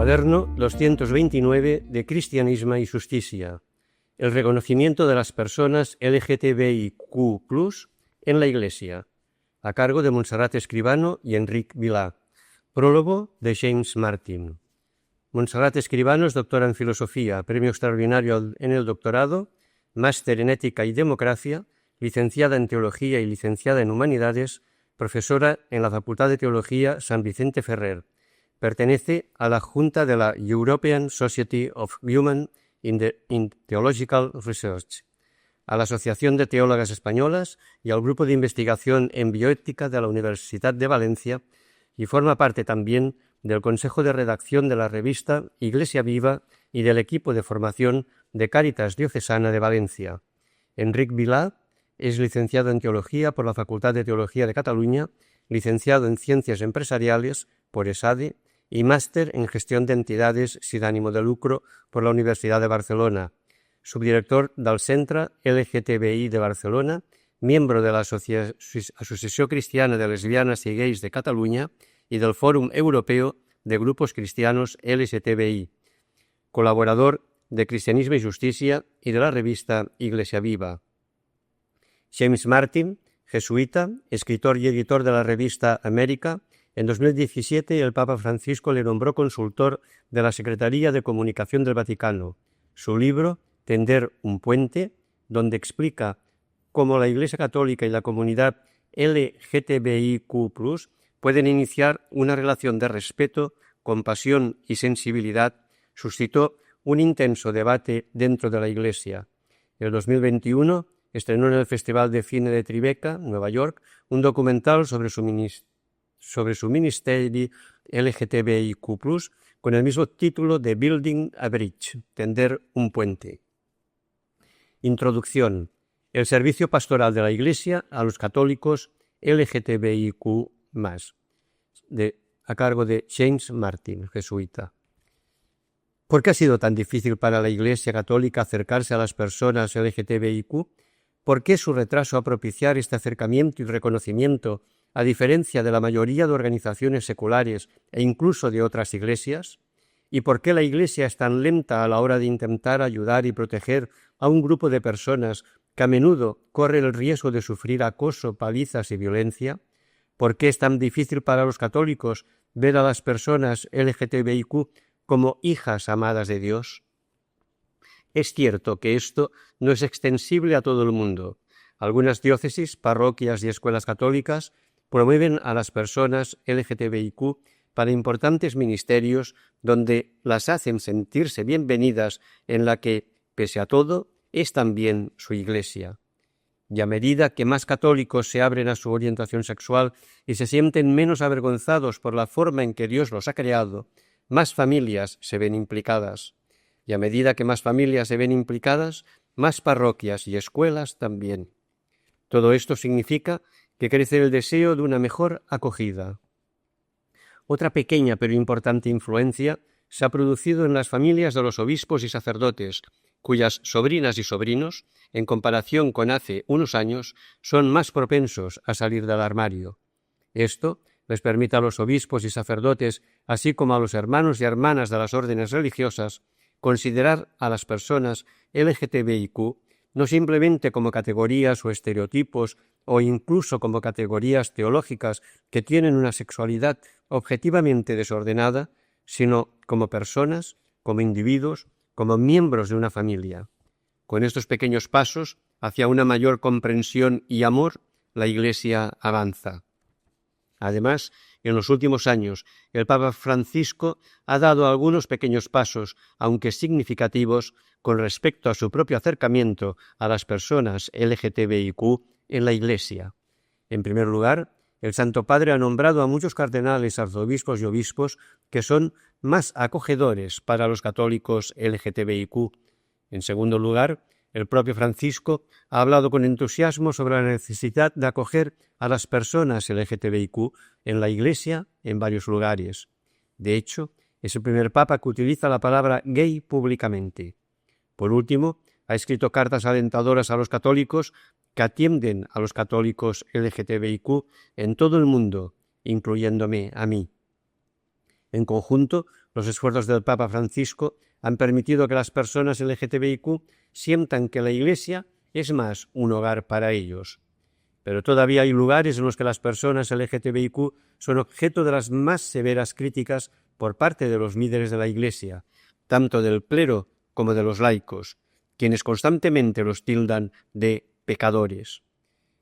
Cuaderno 229 de Cristianisme y Justicia. El reconocimiento de las personas LGTBIQ+ en la Iglesia, a cargo de Montserrat Escribano y Enric Vilà. Prólogo de James Martin. Montserrat Escribano es doctora en Filosofía, premio extraordinario en el doctorado, máster en Ética y Democracia, licenciada en Teología y licenciada en Humanidades, profesora en la Facultad de Teología San Vicente Ferrer. Pertenece a la Junta de la European Society of Women in Theological Research, a la Asociación de Teólogas Españolas y al Grupo de Investigación en Bioética de la Universidad de Valencia, y forma parte también del Consejo de Redacción de la revista Iglesia Viva y del equipo de formación de Cáritas Diocesana de Valencia. Enric Vilà es licenciado en Teología por la Facultad de Teología de Cataluña, licenciado en Ciencias Empresariales por ESADE y máster en Gestión de Entidades sin ánimo de lucro por la Universidad de Barcelona, subdirector del Centre LGTBI de Barcelona, miembro de la Asociació Cristiana de Lesbianas y Gays de Cataluña y del Fòrum Europeo de Grupos Cristianos LGTBI, colaborador de Cristianisme y Justicia y de la revista Iglesia Viva. James Martin, jesuita, escritor y editor de la revista América. En 2017 el Papa Francisco le nombró consultor de la Secretaría de Comunicación del Vaticano. Su libro, Tender un puente, donde explica cómo la Iglesia Católica y la comunidad LGTBIQ+ pueden iniciar una relación de respeto, compasión y sensibilidad, suscitó un intenso debate dentro de la Iglesia. En el 2021 estrenó en el Festival de Cine de Tribeca, Nueva York, un documental sobre su ministerio LGTBIQ+, con el mismo título de Building a Bridge, Tender un puente. Introducción. El servicio pastoral de la Iglesia a los católicos LGTBIQ+, a cargo de James Martin, jesuita. ¿Por qué ha sido tan difícil para la Iglesia Católica acercarse a las personas LGTBIQ? ¿Por qué su retraso a propiciar este acercamiento y reconocimiento, a diferencia de la mayoría de organizaciones seculares e incluso de otras iglesias? ¿Y por qué la Iglesia es tan lenta a la hora de intentar ayudar y proteger a un grupo de personas que a menudo corre el riesgo de sufrir acoso, palizas y violencia? ¿Por qué es tan difícil para los católicos ver a las personas LGTBIQ como hijas amadas de Dios? Es cierto que esto no es extensible a todo el mundo. Algunas diócesis, parroquias y escuelas católicas promueven a las personas LGTBIQ para importantes ministerios donde las hacen sentirse bienvenidas, en la que, pese a todo, es también su Iglesia. Y a medida que más católicos se abren a su orientación sexual y se sienten menos avergonzados por la forma en que Dios los ha creado, más familias se ven implicadas. Y a medida que más familias se ven implicadas, más parroquias y escuelas también. Todo esto significa que crece el deseo de una mejor acogida. Otra pequeña pero importante influencia se ha producido en las familias de los obispos y sacerdotes, cuyas sobrinas y sobrinos, en comparación con hace unos años, son más propensos a salir del armario. Esto les permite a los obispos y sacerdotes, así como a los hermanos y hermanas de las órdenes religiosas, considerar a las personas LGTBIQ no simplemente como categorías o estereotipos o incluso como categorías teológicas que tienen una sexualidad objetivamente desordenada, sino como personas, como individuos, como miembros de una familia. Con estos pequeños pasos hacia una mayor comprensión y amor, la Iglesia avanza. Además, en los últimos años, el Papa Francisco ha dado algunos pequeños pasos, aunque significativos, con respecto a su propio acercamiento a las personas LGTBIQ en la Iglesia. En primer lugar, el Santo Padre ha nombrado a muchos cardenales, arzobispos y obispos que son más acogedores para los católicos LGTBIQ. En segundo lugar, el propio Francisco ha hablado con entusiasmo sobre la necesidad de acoger a las personas LGTBIQ en la Iglesia en varios lugares. De hecho, es el primer papa que utiliza la palabra gay públicamente. Por último, ha escrito cartas alentadoras a los católicos que atienden a los católicos LGTBIQ en todo el mundo, incluyéndome a mí. En conjunto, Los esfuerzos del Papa Francisco han permitido que las personas LGTBIQ sientan que la Iglesia es más un hogar para ellos. Pero todavía hay lugares en los que las personas LGTBIQ son objeto de las más severas críticas por parte de los líderes de la Iglesia, tanto del clero como de los laicos, quienes constantemente los tildan de pecadores.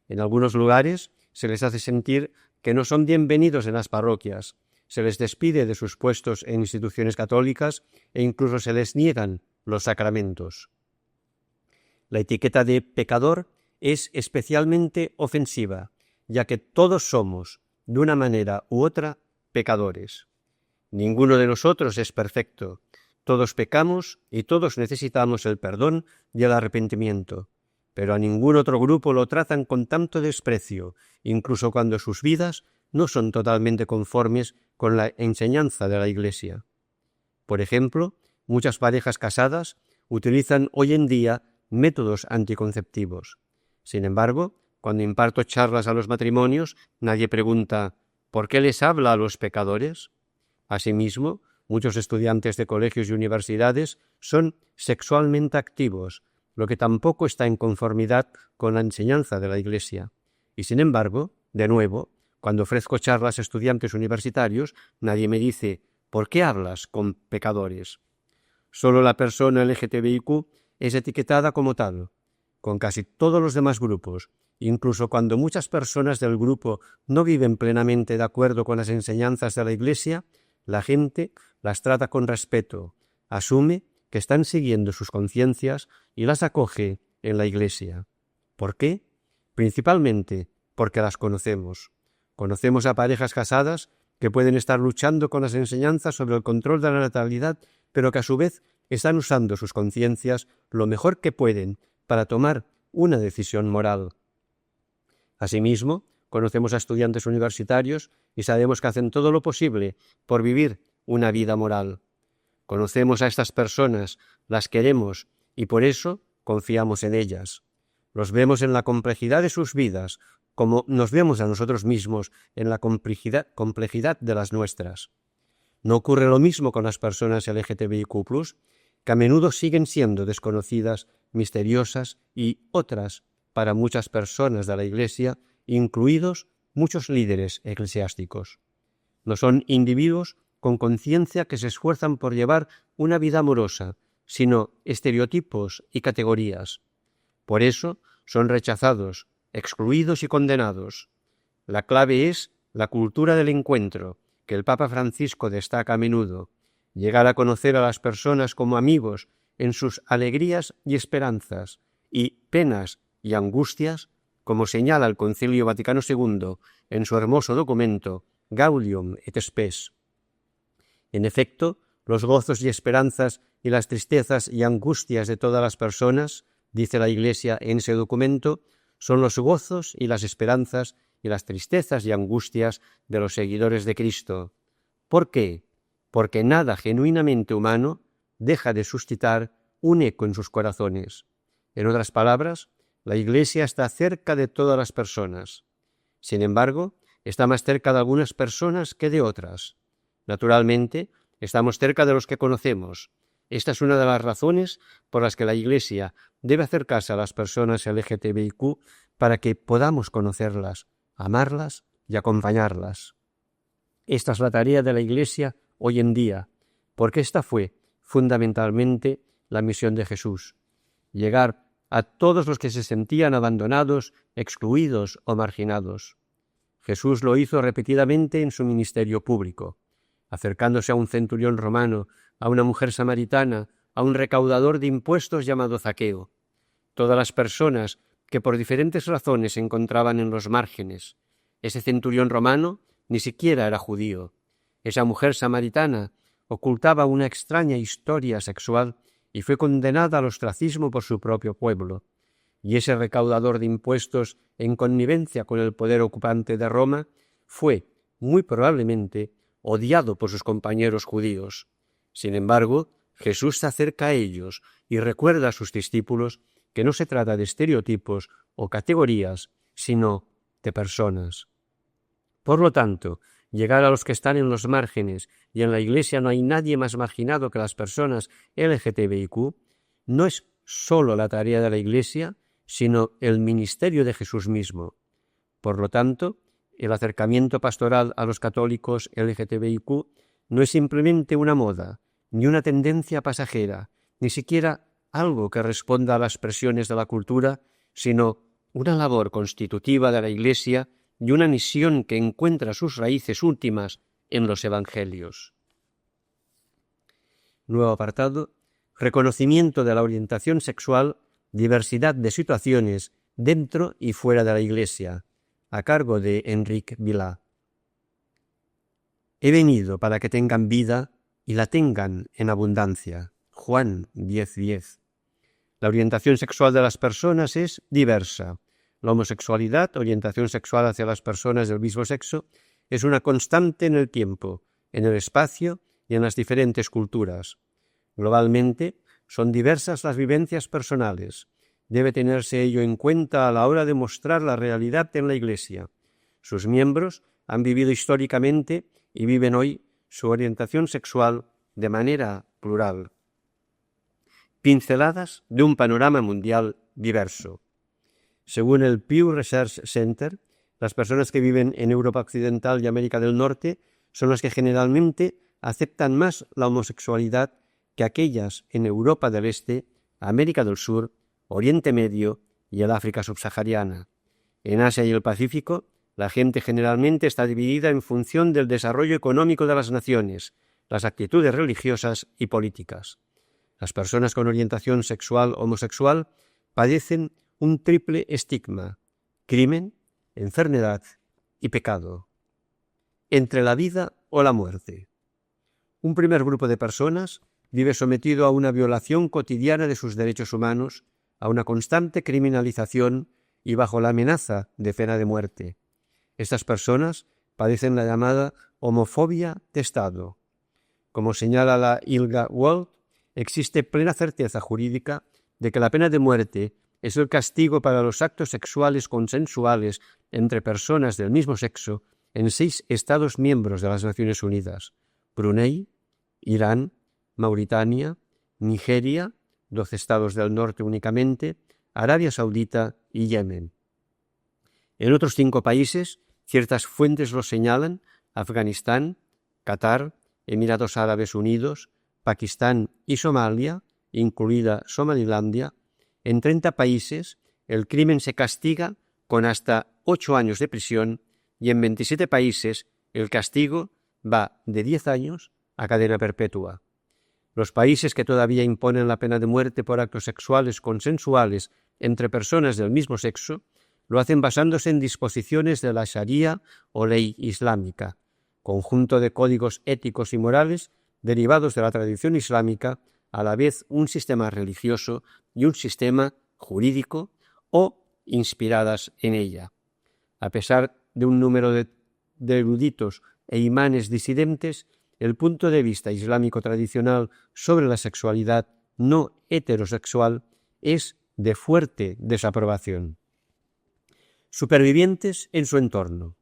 En algunos lugares se les hace sentir que no son bienvenidos en las parroquias, se les despide de sus puestos en instituciones católicas e incluso se les niegan los sacramentos. La etiqueta de pecador es especialmente ofensiva, ya que todos somos, de una manera u otra, pecadores. Ninguno de nosotros es perfecto. Todos pecamos y todos necesitamos el perdón y el arrepentimiento. Pero a ningún otro grupo lo tratan con tanto desprecio, incluso cuando sus vidas no son totalmente conformes con la enseñanza de la Iglesia. Por ejemplo, muchas parejas casadas utilizan hoy en día métodos anticonceptivos. Sin embargo, cuando imparto charlas a los matrimonios, nadie pregunta ¿por qué les habla a los pecadores? Asimismo, muchos estudiantes de colegios y universidades son sexualmente activos, lo que tampoco está en conformidad con la enseñanza de la Iglesia. Y sin embargo, de nuevo, cuando ofrezco charlas a estudiantes universitarios, nadie me dice ¿por qué hablas con pecadores? Solo la persona LGTBIQ es etiquetada como tal. Con casi todos los demás grupos, incluso cuando muchas personas del grupo no viven plenamente de acuerdo con las enseñanzas de la Iglesia, la gente las trata con respeto, asume que están siguiendo sus conciencias y las acoge en la Iglesia. ¿Por qué? Principalmente porque las conocemos. Conocemos a parejas casadas que pueden estar luchando con las enseñanzas sobre el control de la natalidad, pero que a su vez están usando sus conciencias lo mejor que pueden para tomar una decisión moral. Asimismo, conocemos a estudiantes universitarios y sabemos que hacen todo lo posible por vivir una vida moral. Conocemos a estas personas, las queremos y por eso confiamos en ellas. Los vemos en la complejidad de sus vidas, como nos vemos a nosotros mismos en la complejidad de las nuestras. No ocurre lo mismo con las personas LGTBIQ+, que a menudo siguen siendo desconocidas, misteriosas y otras para muchas personas de la Iglesia, incluidos muchos líderes eclesiásticos. No son individuos con conciencia que se esfuerzan por llevar una vida amorosa, sino estereotipos y categorías. Por eso son rechazados, excluidos y condenados. La clave es la cultura del encuentro, que el Papa Francisco destaca a menudo, llegar a conocer a las personas como amigos en sus alegrías y esperanzas, y penas y angustias, como señala el Concilio Vaticano II en su hermoso documento Gaudium et Spes. En efecto, los gozos y esperanzas y las tristezas y angustias de todas las personas, dice la Iglesia en ese documento, son los gozos y las esperanzas y las tristezas y angustias de los seguidores de Cristo. ¿Por qué? Porque nada genuinamente humano deja de suscitar un eco en sus corazones. En otras palabras, la Iglesia está cerca de todas las personas. Sin embargo, está más cerca de algunas personas que de otras. Naturalmente, estamos cerca de los que conocemos. Esta es una de las razones por las que la Iglesia debe acercarse a las personas LGTBIQ para que podamos conocerlas, amarlas y acompañarlas. Esta es la tarea de la Iglesia hoy en día, porque esta fue fundamentalmente la misión de Jesús: llegar a todos los que se sentían abandonados, excluidos o marginados. Jesús lo hizo repetidamente en su ministerio público, acercándose a un centurión romano, a una mujer samaritana, a un recaudador de impuestos llamado Zaqueo. Todas las personas que por diferentes razones se encontraban en los márgenes. Ese centurión romano ni siquiera era judío. Esa mujer samaritana ocultaba una extraña historia sexual y fue condenada al ostracismo por su propio pueblo. Y ese recaudador de impuestos, en connivencia con el poder ocupante de Roma, fue, muy probablemente, odiado por sus compañeros judíos. Sin embargo, Jesús se acerca a ellos y recuerda a sus discípulos que no se trata de estereotipos o categorías, sino de personas. Por lo tanto, llegar a los que están en los márgenes, y en la Iglesia no hay nadie más marginado que las personas LGTBIQ, no es sólo la tarea de la Iglesia, sino el ministerio de Jesús mismo. Por lo tanto, el acercamiento pastoral a los católicos LGTBIQ no es simplemente una moda, ni una tendencia pasajera, ni siquiera algo que responda a las presiones de la cultura, sino una labor constitutiva de la Iglesia y una misión que encuentra sus raíces últimas en los Evangelios. Nuevo apartado: reconocimiento de la orientación sexual, diversidad de situaciones dentro y fuera de la Iglesia, a cargo de Enric Vilà. He venido para que tengan vida y la tengan en abundancia. Juan 10:10. La orientación sexual de las personas es diversa. La homosexualidad, orientación sexual hacia las personas del mismo sexo, es una constante en el tiempo, en el espacio y en las diferentes culturas. Globalmente, son diversas las vivencias personales. Debe tenerse ello en cuenta a la hora de mostrar la realidad en la Iglesia. Sus miembros han vivido históricamente y viven hoy su orientación sexual de manera plural. Pinceladas de un panorama mundial diverso. Según el Pew Research Center, las personas que viven en Europa Occidental y América del Norte son las que generalmente aceptan más la homosexualidad que aquellas en Europa del Este, América del Sur, Oriente Medio y el África subsahariana. En Asia y el Pacífico, la gente generalmente está dividida en función del desarrollo económico de las naciones, las actitudes religiosas y políticas. Las personas con orientación sexual homosexual padecen un triple estigma: crimen, enfermedad y pecado. Entre la vida o la muerte. Un primer grupo de personas vive sometido a una violación cotidiana de sus derechos humanos, a una constante criminalización y bajo la amenaza de pena de muerte. Estas personas padecen la llamada homofobia de Estado. Como señala la ILGA World, existe plena certeza jurídica de que la pena de muerte es el castigo para los actos sexuales consensuales entre personas del mismo sexo en 6 Estados miembros de las Naciones Unidas: Brunei, Irán, Mauritania, Nigeria, 12 estados del norte únicamente, Arabia Saudita y Yemen. En otros 5 países, ciertas fuentes lo señalan: Afganistán, Qatar, Emiratos Árabes Unidos, Pakistán y Somalia, incluida Somalilandia. En 30 países, el crimen se castiga con hasta 8 años de prisión y en 27 países el castigo va de 10 años a cadena perpetua. Los países que todavía imponen la pena de muerte por actos sexuales consensuales entre personas del mismo sexo lo hacen basándose en disposiciones de la Sharia o ley islámica, conjunto de códigos éticos y morales derivados de la tradición islámica, a la vez un sistema religioso y un sistema jurídico, o inspiradas en ella. A pesar de un número de eruditos e imanes disidentes, el punto de vista islámico tradicional sobre la sexualidad no heterosexual es de fuerte desaprobación. Supervivientes en su entorno.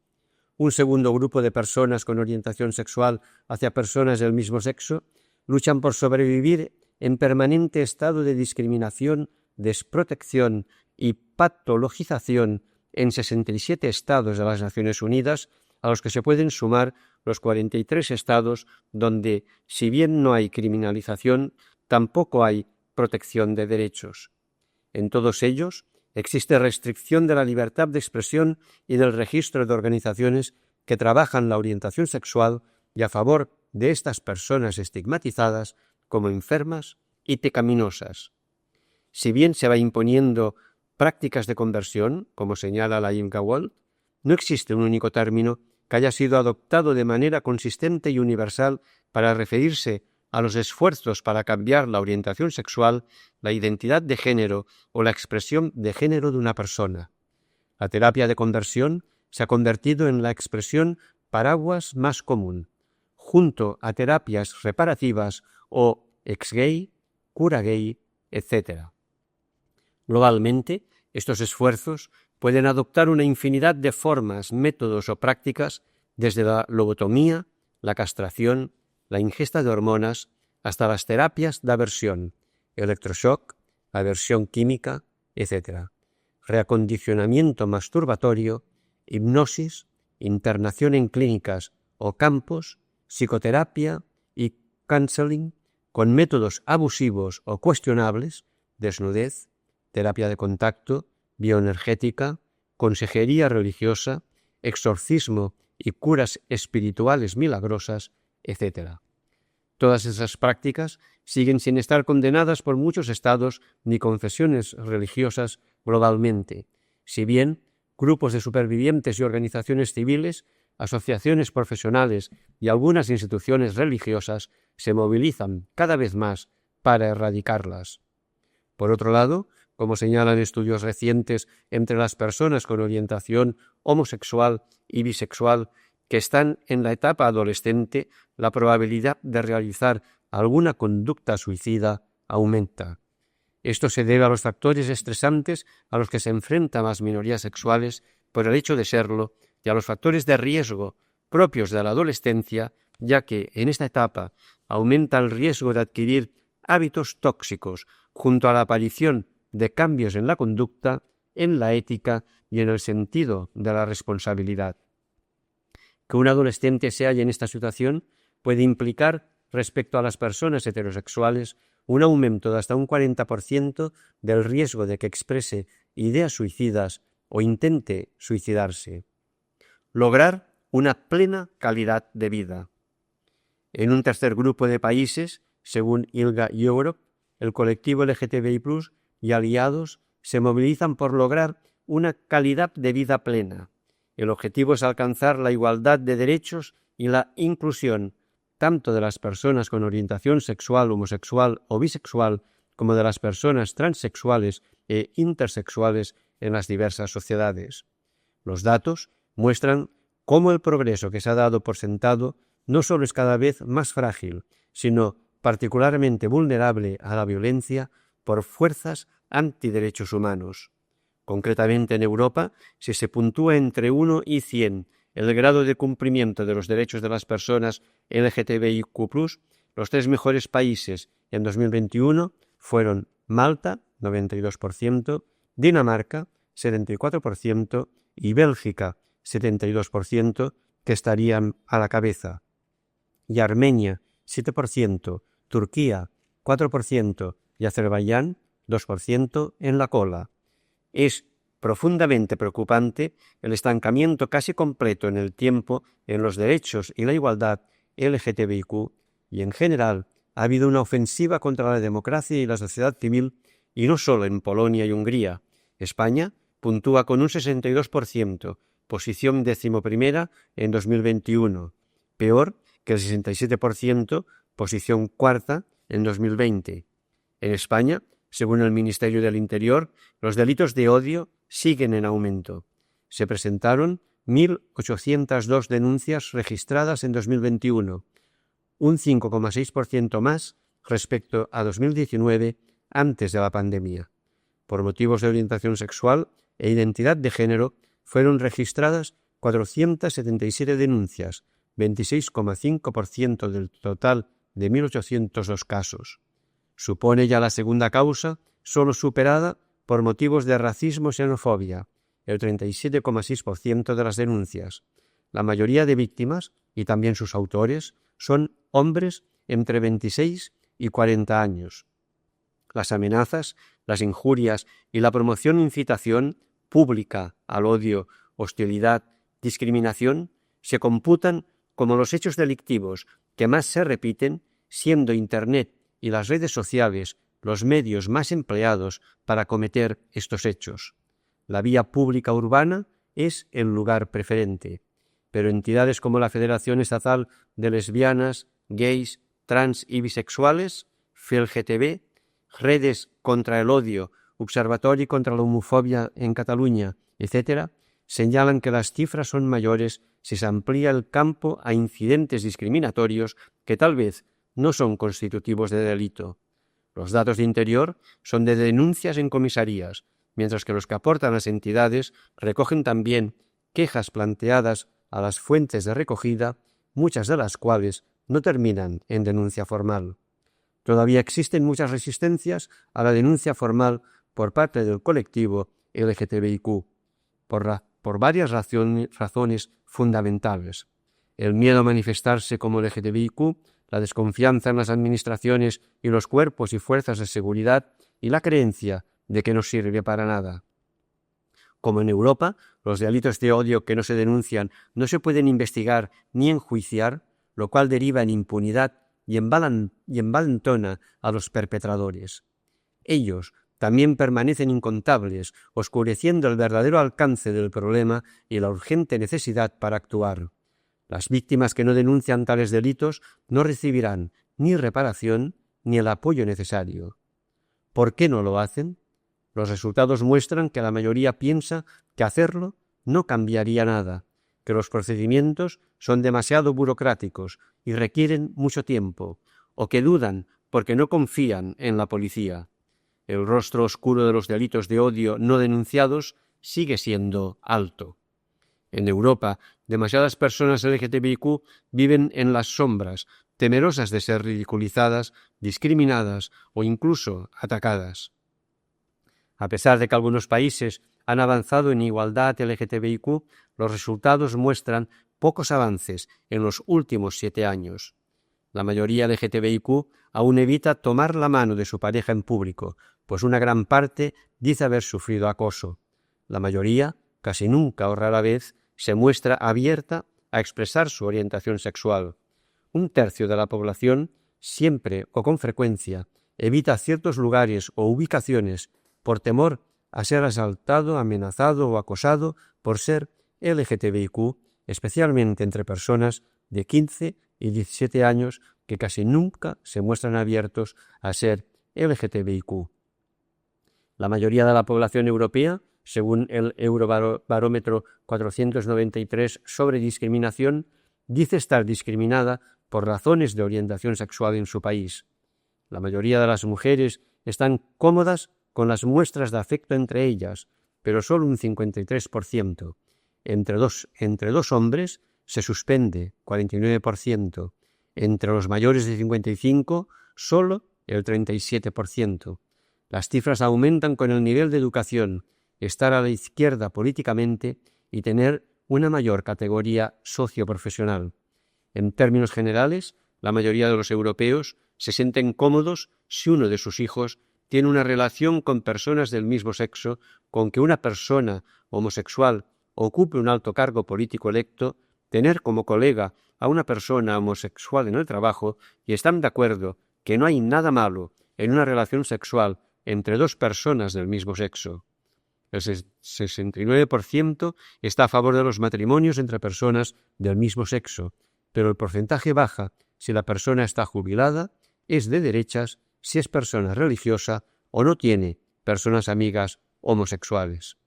Un segundo grupo de personas con orientación sexual hacia personas del mismo sexo luchan por sobrevivir en permanente estado de discriminación, desprotección y patologización en 67 estados de las Naciones Unidas, a los que se pueden sumar los 43 estados donde, si bien no hay criminalización, tampoco hay protección de derechos. En todos ellos existe restricción de la libertad de expresión y del registro de organizaciones que trabajan la orientación sexual y a favor de estas personas estigmatizadas como enfermas y pecaminosas. Si bien se va imponiendo prácticas de conversión, como señala la ILGA World, no existe un único término que haya sido adoptado de manera consistente y universal para referirse a los esfuerzos para cambiar la orientación sexual, la identidad de género o la expresión de género de una persona. La terapia de conversión se ha convertido en la expresión paraguas más común, junto a terapias reparativas o ex-gay, cura gay, etc. Globalmente, estos esfuerzos pueden adoptar una infinidad de formas, métodos o prácticas desde la lobotomía, la castración, la ingesta de hormonas, hasta las terapias de aversión, electroshock, aversión química, etc., reacondicionamiento masturbatorio, hipnosis, internación en clínicas o campos, psicoterapia y counseling con métodos abusivos o cuestionables, desnudez, terapia de contacto, bioenergética, consejería religiosa, exorcismo y curas espirituales milagrosas, etc. Todas esas prácticas siguen sin estar condenadas por muchos estados ni confesiones religiosas globalmente, si bien grupos de supervivientes y organizaciones civiles, asociaciones profesionales y algunas instituciones religiosas se movilizan cada vez más para erradicarlas. Por otro lado, como señalan estudios recientes entre las personas con orientación homosexual y bisexual que están en la etapa adolescente, la probabilidad de realizar alguna conducta suicida aumenta. Esto se debe a los factores estresantes a los que se enfrentan las minorías sexuales por el hecho de serlo y a los factores de riesgo propios de la adolescencia, ya que en esta etapa aumenta el riesgo de adquirir hábitos tóxicos junto a la aparición de cambios en la conducta, en la ética y en el sentido de la responsabilidad. Que un adolescente se halle en esta situación puede implicar, respecto a las personas heterosexuales, un aumento de hasta un 40% del riesgo de que exprese ideas suicidas o intente suicidarse. Lograr una plena calidad de vida. En un tercer grupo de países, según ILGA Europe, el colectivo LGTBI+ y aliados se movilizan por lograr una calidad de vida plena. El objetivo es alcanzar la igualdad de derechos y la inclusión tanto de las personas con orientación sexual, homosexual o bisexual, como de las personas transexuales e intersexuales en las diversas sociedades. Los datos muestran cómo el progreso que se ha dado por sentado no solo es cada vez más frágil, sino particularmente vulnerable a la violencia por fuerzas antiderechos humanos. Concretamente en Europa, si se puntúa entre 1 y 100 el grado de cumplimiento de los derechos de las personas LGTBIQ+, los tres mejores países en 2021 fueron Malta, 92%, Dinamarca, 74% y Bélgica, 72%, que estarían a la cabeza. Y Armenia, 7%, Turquía, 4% y Azerbaiyán, 2% en la cola. Es profundamente preocupante el estancamiento casi completo en el tiempo en los derechos y la igualdad LGTBIQ y en general ha habido una ofensiva contra la democracia y la sociedad civil y no solo en Polonia y Hungría. España puntúa con un 62%, posición 11ª en 2021, peor que el 67%, posición 4ª en 2020. En España, según el Ministerio del Interior, los delitos de odio siguen en aumento. Se presentaron 1.802 denuncias registradas en 2021, un 5,6% más respecto a 2019, antes de la pandemia. Por motivos de orientación sexual e identidad de género, fueron registradas 477 denuncias, 26,5% del total de 1.802 casos. Supone ya la segunda causa, solo superada por motivos de racismo y xenofobia, el 37,6% de las denuncias. La mayoría de víctimas, y también sus autores, son hombres entre 26 y 40 años. Las amenazas, las injurias y la promoción e incitación pública al odio, hostilidad, discriminación, se computan como los hechos delictivos que más se repiten, siendo Internet y las redes sociales los medios más empleados para cometer estos hechos. La vía pública urbana es el lugar preferente, pero entidades como la Federación Estatal de Lesbianas, Gays, Trans y Bisexuales, FELGTB, Redes contra el Odio, Observatori contra la Homofobia en Cataluña, etc., señalan que las cifras son mayores si se amplía el campo a incidentes discriminatorios que tal vez no son constitutivos de delito. Los datos de Interior son de denuncias en comisarías, mientras que los que aportan las entidades recogen también quejas planteadas a las fuentes de recogida, muchas de las cuales no terminan en denuncia formal. Todavía existen muchas resistencias a la denuncia formal por parte del colectivo LGTBIQ, por varias razones fundamentales. El miedo a manifestarse como LGTBIQ, la desconfianza en las administraciones y los cuerpos y fuerzas de seguridad y la creencia de que no sirve para nada. Como en Europa, los delitos de odio que no se denuncian no se pueden investigar ni enjuiciar, lo cual deriva en impunidad y envalentona a los perpetradores. Ellos también permanecen incontables, oscureciendo el verdadero alcance del problema y la urgente necesidad para actuar. Las víctimas que no denuncian tales delitos no recibirán ni reparación ni el apoyo necesario. ¿Por qué no lo hacen? Los resultados muestran que la mayoría piensa que hacerlo no cambiaría nada, que los procedimientos son demasiado burocráticos y requieren mucho tiempo, o que dudan porque no confían en la policía. El rostro oscuro de los delitos de odio no denunciados sigue siendo alto. En Europa, demasiadas personas LGTBIQ viven en las sombras, temerosas de ser ridiculizadas, discriminadas o incluso atacadas. A pesar de que algunos países han avanzado en igualdad LGTBIQ, los resultados muestran pocos avances en los últimos 7 años. La mayoría LGTBIQ aún evita tomar la mano de su pareja en público, pues una gran parte dice haber sufrido acoso. La mayoría, casi nunca o rara vez, se muestra abierta a expresar su orientación sexual. Un tercio de la población, siempre o con frecuencia, evita ciertos lugares o ubicaciones por temor a ser asaltado, amenazado o acosado por ser LGTBIQ, especialmente entre personas de 15 y 17 años que casi nunca se muestran abiertos a ser LGTBIQ. La mayoría de la población europea, según el Eurobarómetro 493 sobre discriminación, dice estar discriminada por razones de orientación sexual en su país. La mayoría de las mujeres están cómodas con las muestras de afecto entre ellas, pero solo un 53%. Entre dos hombres se suspende, 49%. Entre los mayores de 55, solo el 37%. Las cifras aumentan con el nivel de educación, estar a la izquierda políticamente y tener una mayor categoría socioprofesional. En términos generales, la mayoría de los europeos se sienten cómodos si uno de sus hijos tiene una relación con personas del mismo sexo, con que una persona homosexual ocupe un alto cargo político electo, tener como colega a una persona homosexual en el trabajo, y están de acuerdo que no hay nada malo en una relación sexual entre dos personas del mismo sexo. El 69% está a favor de los matrimonios entre personas del mismo sexo, pero el porcentaje baja si la persona está jubilada, es de derechas, si es persona religiosa o no tiene personas amigas homosexuales.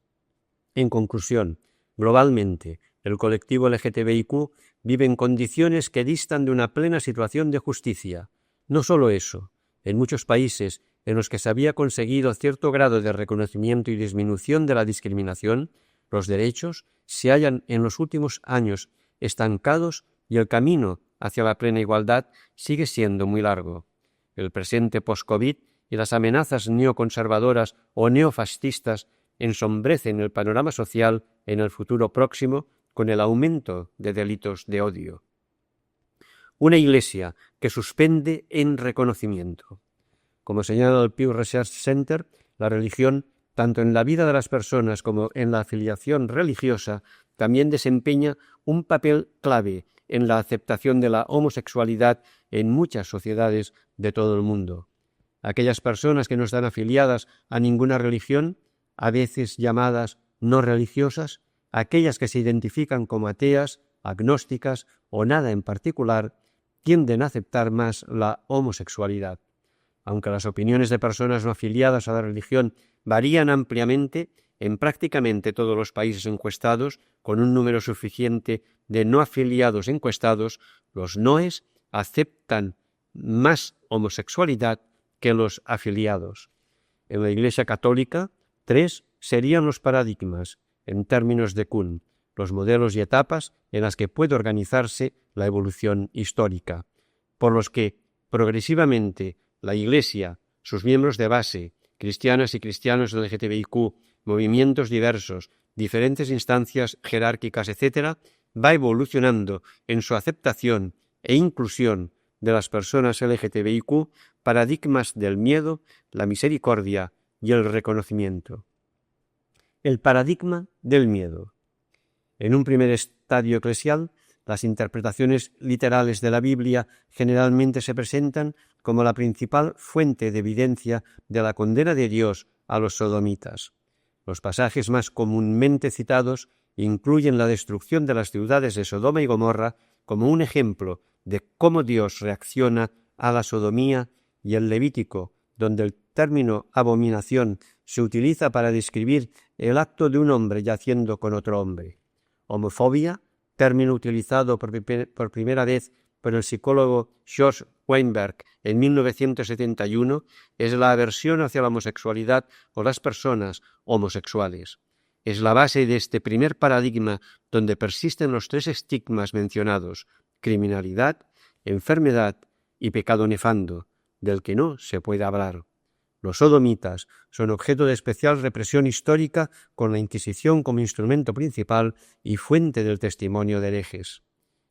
En conclusión, globalmente, el colectivo LGTBIQ vive en condiciones que distan de una plena situación de justicia. No solo eso, en muchos países en los que se había conseguido cierto grado de reconocimiento y disminución de la discriminación, los derechos se hallan en los últimos años estancados y el camino hacia la plena igualdad sigue siendo muy largo. El presente post-COVID y las amenazas neoconservadoras o neofascistas ensombrecen el panorama social en el futuro próximo con el aumento de delitos de odio. Una Iglesia que suspende en reconocimiento. Como señala el Pew Research Center, la religión, tanto en la vida de las personas como en la afiliación religiosa, también desempeña un papel clave en la aceptación de la homosexualidad en muchas sociedades de todo el mundo. Aquellas personas que no están afiliadas a ninguna religión, a veces llamadas no religiosas, aquellas que se identifican como ateas, agnósticas o nada en particular, tienden a aceptar más la homosexualidad. Aunque las opiniones de personas no afiliadas a la religión varían ampliamente, en prácticamente todos los países encuestados, con un número suficiente de no afiliados encuestados, los noes aceptan más homosexualidad que los afiliados. En la Iglesia Católica, 3 serían los paradigmas, en términos de Kuhn: los modelos y etapas en las que puede organizarse la evolución histórica, por los que progresivamente la Iglesia, sus miembros de base, cristianas y cristianos LGTBIQ, movimientos diversos, diferentes instancias jerárquicas, etc., va evolucionando en su aceptación e inclusión de las personas LGTBIQ paradigmas del miedo, la misericordia y el reconocimiento. El paradigma del miedo. En un primer estadio eclesial, las interpretaciones literales de la Biblia generalmente se presentan como la principal fuente de evidencia de la condena de Dios a los sodomitas. Los pasajes más comúnmente citados incluyen la destrucción de las ciudades de Sodoma y Gomorra como un ejemplo de cómo Dios reacciona a la sodomía, y el Levítico, donde el término abominación se utiliza para describir el acto de un hombre yaciendo con otro hombre. Homofobia, término utilizado por primera vez por el psicólogo George Weinberg en 1971, es la aversión hacia la homosexualidad o las personas homosexuales. Es la base de este primer paradigma donde persisten los tres estigmas mencionados: criminalidad, enfermedad y pecado nefando, del que no se puede hablar. Los sodomitas son objeto de especial represión histórica, con la Inquisición como instrumento principal y fuente del testimonio de herejes.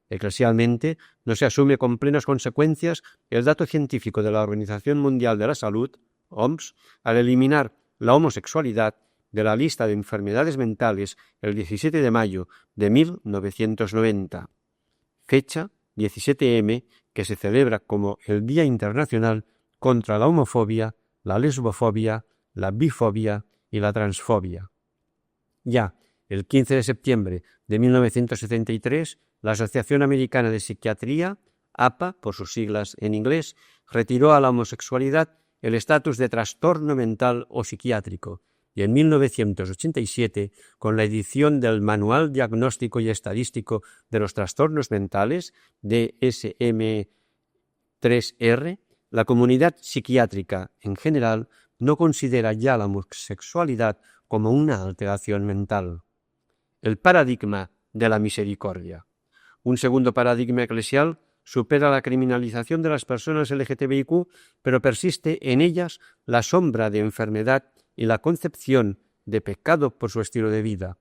Eclesialmente, no se asume con plenas consecuencias el dato científico de la Organización Mundial de la Salud, OMS, al eliminar la homosexualidad de la lista de enfermedades mentales el 17 de mayo de 1990, fecha 17M, que se celebra como el Día Internacional contra la Homofobia, la Lesbofobia, la Bifobia y la Transfobia. Ya el 15 de septiembre de 1973, la Asociación Americana de Psiquiatría, APA, por sus siglas en inglés, retiró a la homosexualidad el estatus de trastorno mental o psiquiátrico, y en 1987, con la edición del Manual Diagnóstico y Estadístico de los Trastornos Mentales, DSM-3R, la comunidad psiquiátrica en general no considera ya la homosexualidad como una alteración mental. El paradigma de la misericordia. Un segundo paradigma eclesial supera la criminalización de las personas LGTBIQ, pero persiste en ellas la sombra de enfermedad y la concepción de pecado por su estilo de vida.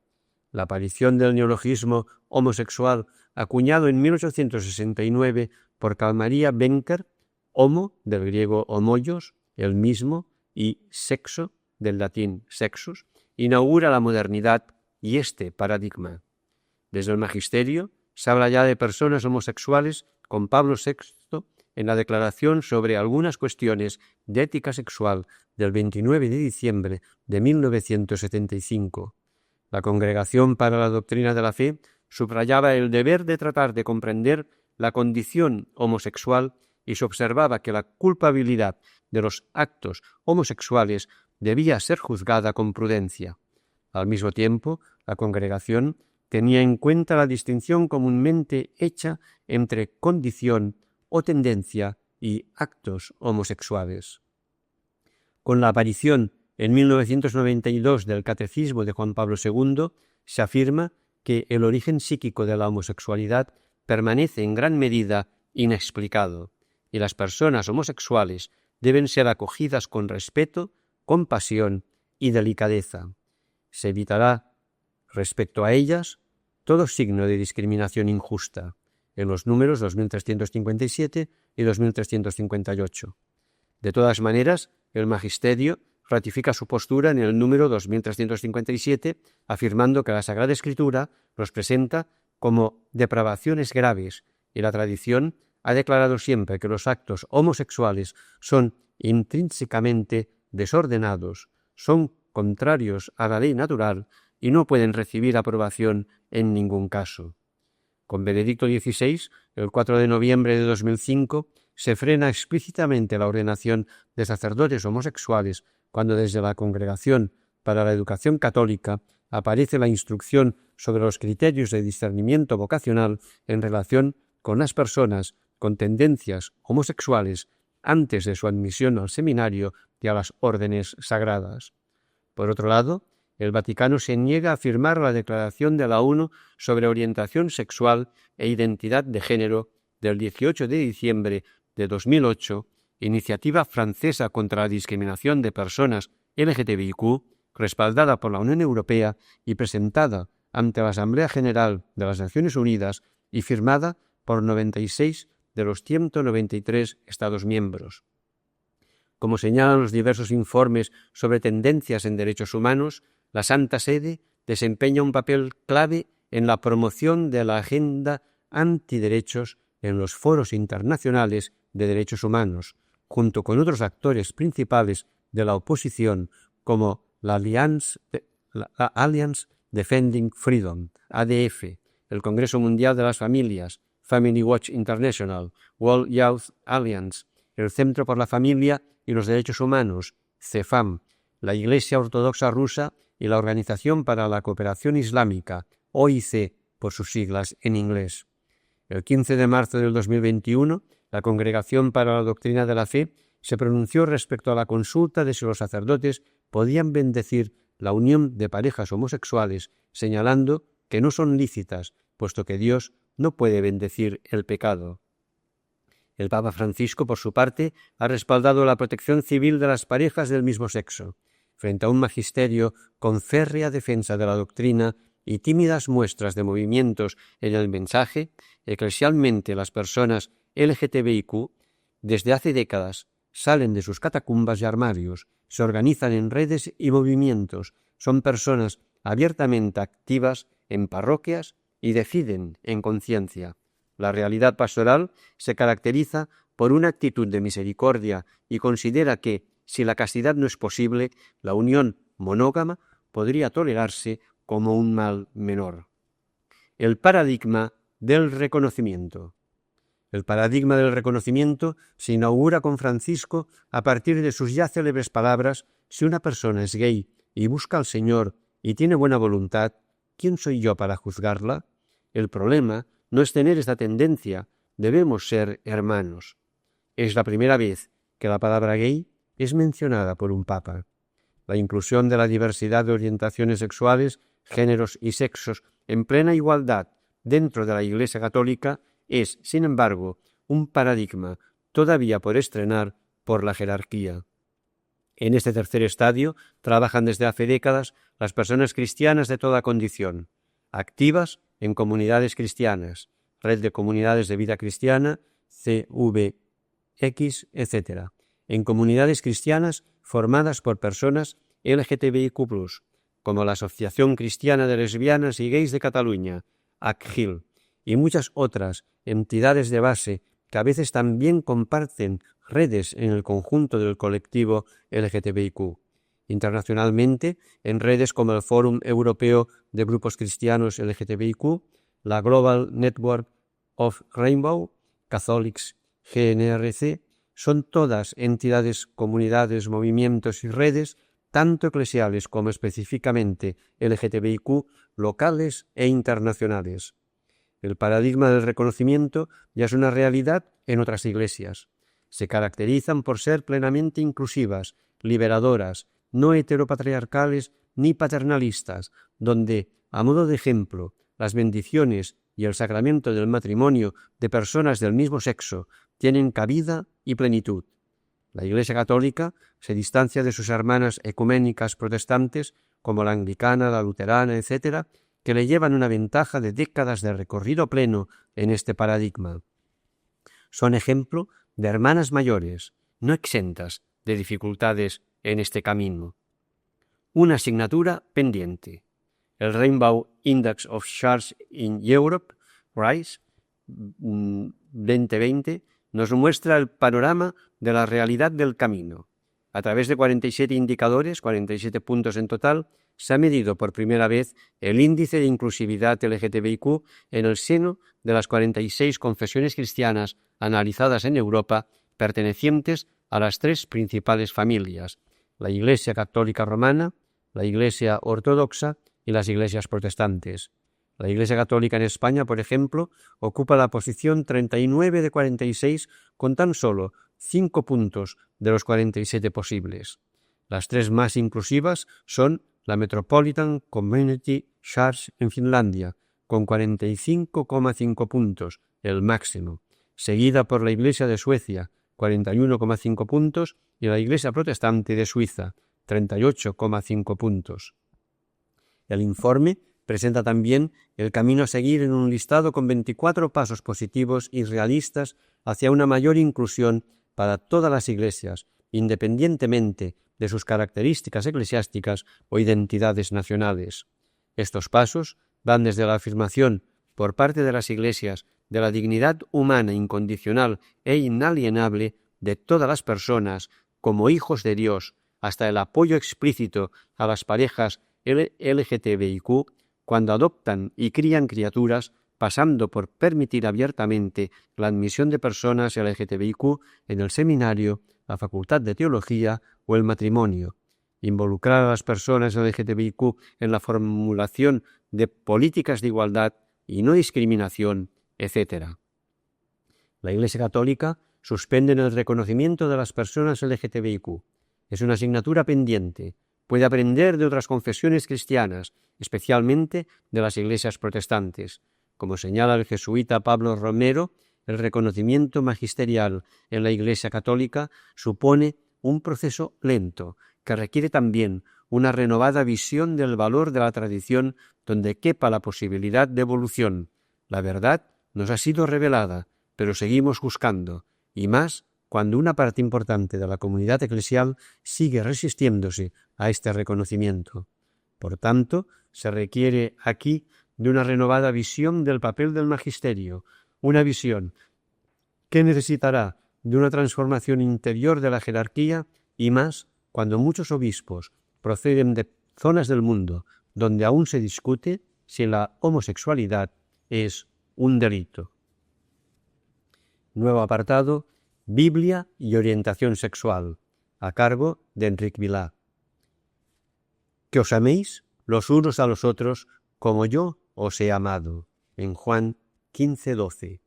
La aparición del neologismo homosexual, acuñado en 1869 por Carl Maria Benker, homo, del griego homoios, el mismo, y sexo, del latín sexus, inaugura la modernidad y este paradigma. Desde el magisterio se habla ya de personas homosexuales con Pablo VI en la Declaración sobre algunas cuestiones de ética sexual del 29 de diciembre de 1975. La Congregación para la Doctrina de la Fe subrayaba el deber de tratar de comprender la condición homosexual y se observaba que la culpabilidad de los actos homosexuales debía ser juzgada con prudencia. Al mismo tiempo, la Congregación tenía en cuenta la distinción comúnmente hecha entre condición o tendencia y actos homosexuales. Con la aparición en 1992 del Catecismo de Juan Pablo II, se afirma que el origen psíquico de la homosexualidad permanece en gran medida inexplicado, y las personas homosexuales deben ser acogidas con respeto, compasión y delicadeza. Se evitará, respecto a ellas, todo signo de discriminación injusta, en los números 2357 y 2358. De todas maneras, el Magisterio ratifica su postura en el número 2357, afirmando que la Sagrada Escritura los presenta como depravaciones graves, y la tradición ha declarado siempre que los actos homosexuales son intrínsecamente desordenados, son contrarios a la ley natural y no pueden recibir aprobación en ningún caso. Con Benedicto XVI, el 4 de noviembre de 2005, se frena explícitamente la ordenación de sacerdotes homosexuales cuando desde la Congregación para la Educación Católica aparece la instrucción sobre los criterios de discernimiento vocacional en relación con las personas con tendencias homosexuales antes de su admisión al seminario y a las órdenes sagradas. Por otro lado, el Vaticano se niega a firmar la Declaración de la ONU sobre orientación sexual e identidad de género del 18 de diciembre de 2008, iniciativa francesa contra la discriminación de personas LGTBIQ, respaldada por la Unión Europea y presentada ante la Asamblea General de las Naciones Unidas y firmada por 96 de los 193 Estados miembros. Como señalan los diversos informes sobre tendencias en derechos humanos, la Santa Sede desempeña un papel clave en la promoción de la agenda antiderechos en los foros internacionales de derechos humanos, junto con otros actores principales de la oposición como la Alliance Defending Freedom, ADF, el Congreso Mundial de las Familias, Family Watch International, World Youth Alliance, el Centro por la Familia y los Derechos Humanos, CEFAM, la Iglesia Ortodoxa Rusa y la Organización para la Cooperación Islámica, OIC, por sus siglas en inglés. El 15 de marzo del 2021, la Congregación para la Doctrina de la Fe se pronunció respecto a la consulta de si los sacerdotes podían bendecir la unión de parejas homosexuales, señalando que no son lícitas, puesto que Dios no puede bendecir el pecado. El Papa Francisco, por su parte, ha respaldado la protección civil de las parejas del mismo sexo. Frente a un magisterio con férrea defensa de la doctrina y tímidas muestras de movimientos en el mensaje, eclesialmente las personas LGTBIQ, desde hace décadas, salen de sus catacumbas y armarios, se organizan en redes y movimientos, son personas abiertamente activas en parroquias y deciden en conciencia. La realidad pastoral se caracteriza por una actitud de misericordia y considera que, si la castidad no es posible, la unión monógama podría tolerarse como un mal menor. El paradigma del reconocimiento. El paradigma del reconocimiento se inaugura con Francisco a partir de sus ya célebres palabras: si una persona es gay y busca al Señor y tiene buena voluntad, ¿quién soy yo para juzgarla? El problema no es tener esta tendencia, debemos ser hermanos. Es la primera vez que la palabra gay es mencionada por un papa. La inclusión de la diversidad de orientaciones sexuales, géneros y sexos en plena igualdad dentro de la Iglesia Católica es, sin embargo, un paradigma todavía por estrenar por la jerarquía. En este tercer estadio trabajan desde hace décadas las personas cristianas de toda condición, activas en comunidades cristianas, Red de Comunidades de Vida Cristiana, CVX, etc., en comunidades cristianas formadas por personas LGTBIQ+, como la Asociación Cristiana de Lesbianas y Gays de Cataluña, ACGIL, y muchas otras entidades de base que a veces también comparten redes en el conjunto del colectivo LGTBIQ. Internacionalmente, en redes como el Fórum Europeo de Grupos Cristianos LGTBIQ, la Global Network of Rainbow, Catholics GNRC, son todas entidades, comunidades, movimientos y redes, tanto eclesiales como específicamente LGTBIQ, locales e internacionales. El paradigma del reconocimiento ya es una realidad en otras iglesias. Se caracterizan por ser plenamente inclusivas, liberadoras, no heteropatriarcales ni paternalistas, donde, a modo de ejemplo, las bendiciones y el sacramento del matrimonio de personas del mismo sexo tienen cabida y plenitud. La Iglesia Católica se distancia de sus hermanas ecuménicas protestantes, como la anglicana, la luterana, etc., que le llevan una ventaja de décadas de recorrido pleno en este paradigma. Son ejemplo de hermanas mayores, no exentas de dificultades en este camino. Una asignatura pendiente. El Rainbow Index of Church in Europe, RISE 2020, nos muestra el panorama de la realidad del camino. A través de 47 indicadores, 47 puntos en total, se ha medido por primera vez el índice de inclusividad LGTBIQ en el seno de las 46 confesiones cristianas analizadas en Europa, pertenecientes a las tres principales familias: la Iglesia Católica Romana, la Iglesia Ortodoxa y las iglesias protestantes. La Iglesia Católica en España, por ejemplo, ocupa la posición 39 de 46 con tan solo 5 puntos de los 47 posibles. Las tres más inclusivas son la Metropolitan Community Charge en Finlandia, con 45,5 puntos, el máximo, seguida por la Iglesia de Suecia, 41,5 puntos, y la Iglesia Protestante de Suiza, 38,5 puntos. El informe presenta también el camino a seguir en un listado con 24 pasos positivos y realistas hacia una mayor inclusión para todas las iglesias, independientemente de sus características eclesiásticas o identidades nacionales. Estos pasos van desde la afirmación por parte de las iglesias de la dignidad humana incondicional e inalienable de todas las personas como hijos de Dios, hasta el apoyo explícito a las parejas LGTBIQ cuando adoptan y crían criaturas, pasando por permitir abiertamente la admisión de personas LGTBIQ en el seminario, la Facultad de Teología o el matrimonio, involucrar a las personas LGTBIQ en la formulación de políticas de igualdad y no discriminación, etc. La Iglesia Católica suspende el reconocimiento de las personas LGTBIQ. Es una asignatura pendiente. Puede aprender de otras confesiones cristianas, especialmente de las iglesias protestantes. Como señala el jesuita Pablo Romero, el reconocimiento magisterial en la Iglesia Católica supone un proceso lento, que requiere también una renovada visión del valor de la tradición donde quepa la posibilidad de evolución. La verdad nos ha sido revelada, pero seguimos buscando, y más cuando una parte importante de la comunidad eclesial sigue resistiéndose a este reconocimiento. Por tanto, se requiere aquí de una renovada visión del papel del magisterio, una visión que necesitará de una transformación interior de la jerarquía y más cuando muchos obispos proceden de zonas del mundo donde aún se discute si la homosexualidad es un delito. Nuevo apartado: Biblia y orientación sexual, a cargo de Enrique Vilá. Que os améis los unos a los otros como yo os he amado, en Juan 15:12.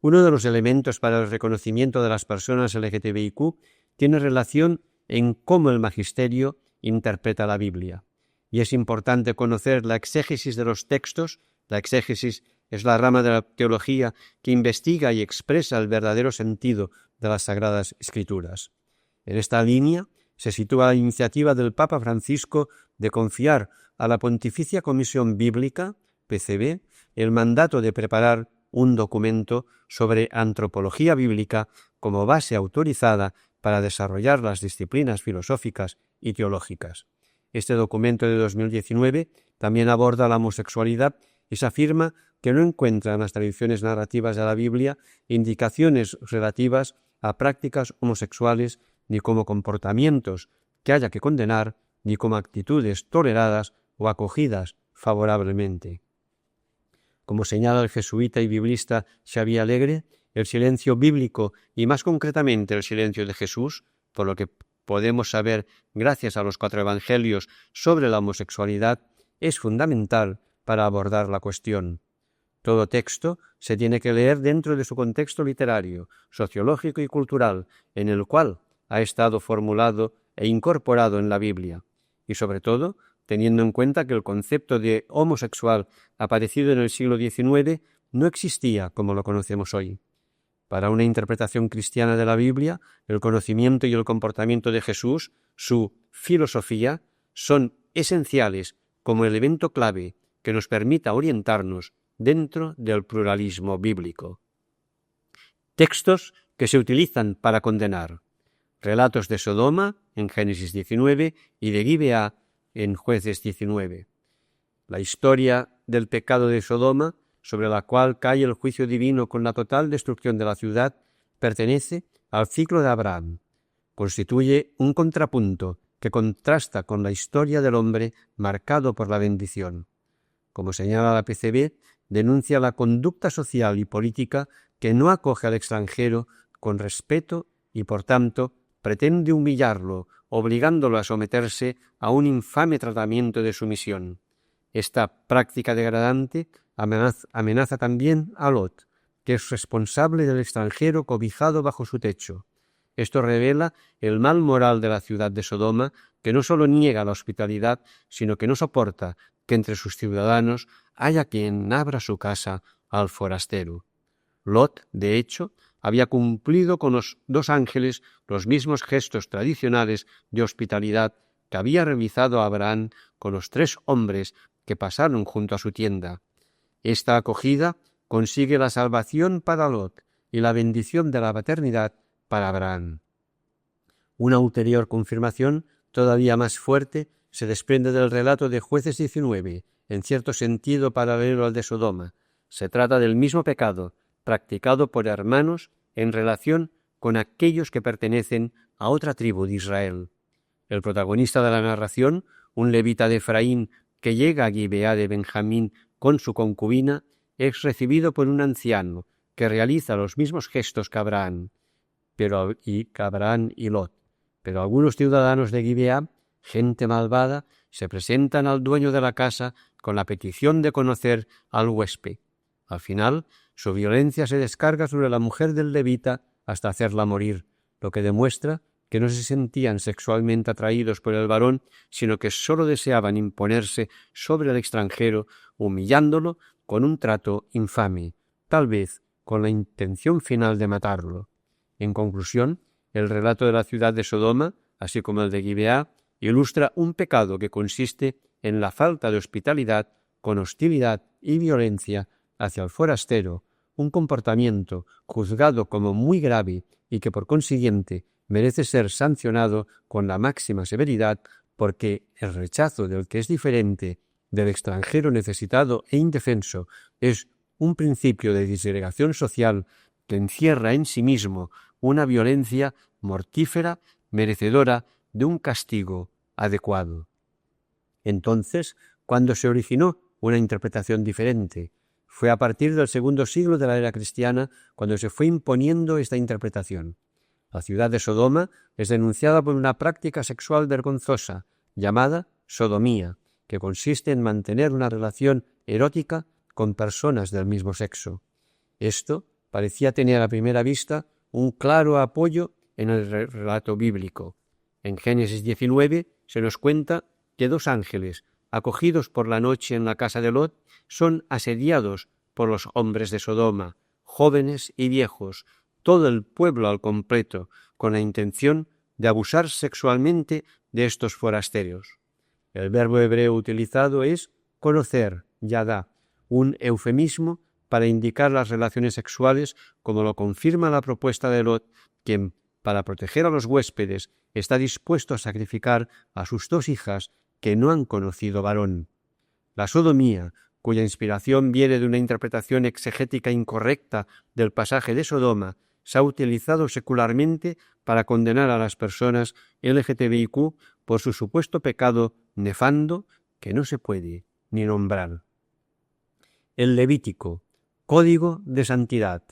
Uno de los elementos para el reconocimiento de las personas LGTBIQ tiene relación en cómo el magisterio interpreta la Biblia. Y es importante conocer la exégesis de los textos. La exégesis es la rama de la teología que investiga y expresa el verdadero sentido de las Sagradas Escrituras. En esta línea se sitúa la iniciativa del Papa Francisco de confiar a la Pontificia Comisión Bíblica, PCB, el mandato de preparar un documento sobre antropología bíblica como base autorizada para desarrollar las disciplinas filosóficas y teológicas. Este documento de 2019 también aborda la homosexualidad y se afirma que no encuentra en las tradiciones narrativas de la Biblia indicaciones relativas a prácticas homosexuales ni como comportamientos que haya que condenar, ni como actitudes toleradas o acogidas favorablemente. Como señala el jesuita y biblista Xavier Alegre, el silencio bíblico y más concretamente el silencio de Jesús, por lo que podemos saber gracias a los 4 evangelios sobre la homosexualidad, es fundamental para abordar la cuestión. Todo texto se tiene que leer dentro de su contexto literario, sociológico y cultural, en el cual ha estado formulado e incorporado en la Biblia, y sobre todo teniendo en cuenta que el concepto de homosexual aparecido en el siglo XIX no existía como lo conocemos hoy. Para una interpretación cristiana de la Biblia, el conocimiento y el comportamiento de Jesús, su filosofía, son esenciales como elemento clave que nos permita orientarnos dentro del pluralismo bíblico. Textos que se utilizan para condenar: relatos de Sodoma en Génesis 19 y de Gibeá en Jueces 19. La historia del pecado de Sodoma, sobre la cual cae el juicio divino con la total destrucción de la ciudad, pertenece al ciclo de Abraham. Constituye un contrapunto que contrasta con la historia del hombre marcado por la bendición. Como señala la PCB, denuncia la conducta social y política que no acoge al extranjero con respeto y, por tanto, pretende humillarlo, obligándolo a someterse a un infame tratamiento de sumisión. Esta práctica degradante amenaza también a Lot, que es responsable del extranjero cobijado bajo su techo. Esto revela el mal moral de la ciudad de Sodoma, que no solo niega la hospitalidad, sino que no soporta que entre sus ciudadanos haya quien abra su casa al forastero. Lot, de hecho, había cumplido con los 2 ángeles los mismos gestos tradicionales de hospitalidad que había realizado Abraham con los 3 hombres que pasaron junto a su tienda. Esta acogida consigue la salvación para Lot y la bendición de la paternidad para Abraham. Una ulterior confirmación, todavía más fuerte, se desprende del relato de Jueces 19, en cierto sentido paralelo al de Sodoma. Se trata del mismo pecado practicado por hermanos en relación con aquellos que pertenecen a otra tribu de Israel. El protagonista de la narración, un levita de Efraín que llega a Gibeá de Benjamín con su concubina, es recibido por un anciano que realiza los mismos gestos que Abraham y Lot. Pero algunos ciudadanos de Gibeá, gente malvada, se presentan al dueño de la casa con la petición de conocer al huésped. Al final, su violencia se descarga sobre la mujer del levita hasta hacerla morir, lo que demuestra que no se sentían sexualmente atraídos por el varón, sino que sólo deseaban imponerse sobre el extranjero, humillándolo con un trato infame, tal vez con la intención final de matarlo. En conclusión, el relato de la ciudad de Sodoma, así como el de Gibeá, ilustra un pecado que consiste en la falta de hospitalidad con hostilidad y violencia hacia el forastero, un comportamiento juzgado como muy grave y que por consiguiente merece ser sancionado con la máxima severidad, porque el rechazo del que es diferente, del extranjero necesitado e indefenso, es un principio de disgregación social que encierra en sí mismo una violencia mortífera merecedora de un castigo adecuado. Entonces, ¿cuándo se originó una interpretación diferente? Fue a partir del segundo siglo de la era cristiana cuando se fue imponiendo esta interpretación. La ciudad de Sodoma es denunciada por una práctica sexual vergonzosa llamada sodomía, que consiste en mantener una relación erótica con personas del mismo sexo. Esto parecía tener a primera vista un claro apoyo en el relato bíblico. En Génesis 19 se nos cuenta que 2 ángeles, acogidos por la noche en la casa de Lot, son asediados por los hombres de Sodoma, jóvenes y viejos, todo el pueblo al completo, con la intención de abusar sexualmente de estos forasteros. El verbo hebreo utilizado es conocer, yadá, un eufemismo para indicar las relaciones sexuales, como lo confirma la propuesta de Lot, quien, para proteger a los huéspedes, está dispuesto a sacrificar a sus 2 hijas que no han conocido varón. La sodomía, cuya inspiración viene de una interpretación exegética incorrecta del pasaje de Sodoma, se ha utilizado secularmente para condenar a las personas LGTBIQ por su supuesto pecado nefando que no se puede ni nombrar. El Levítico, código de santidad,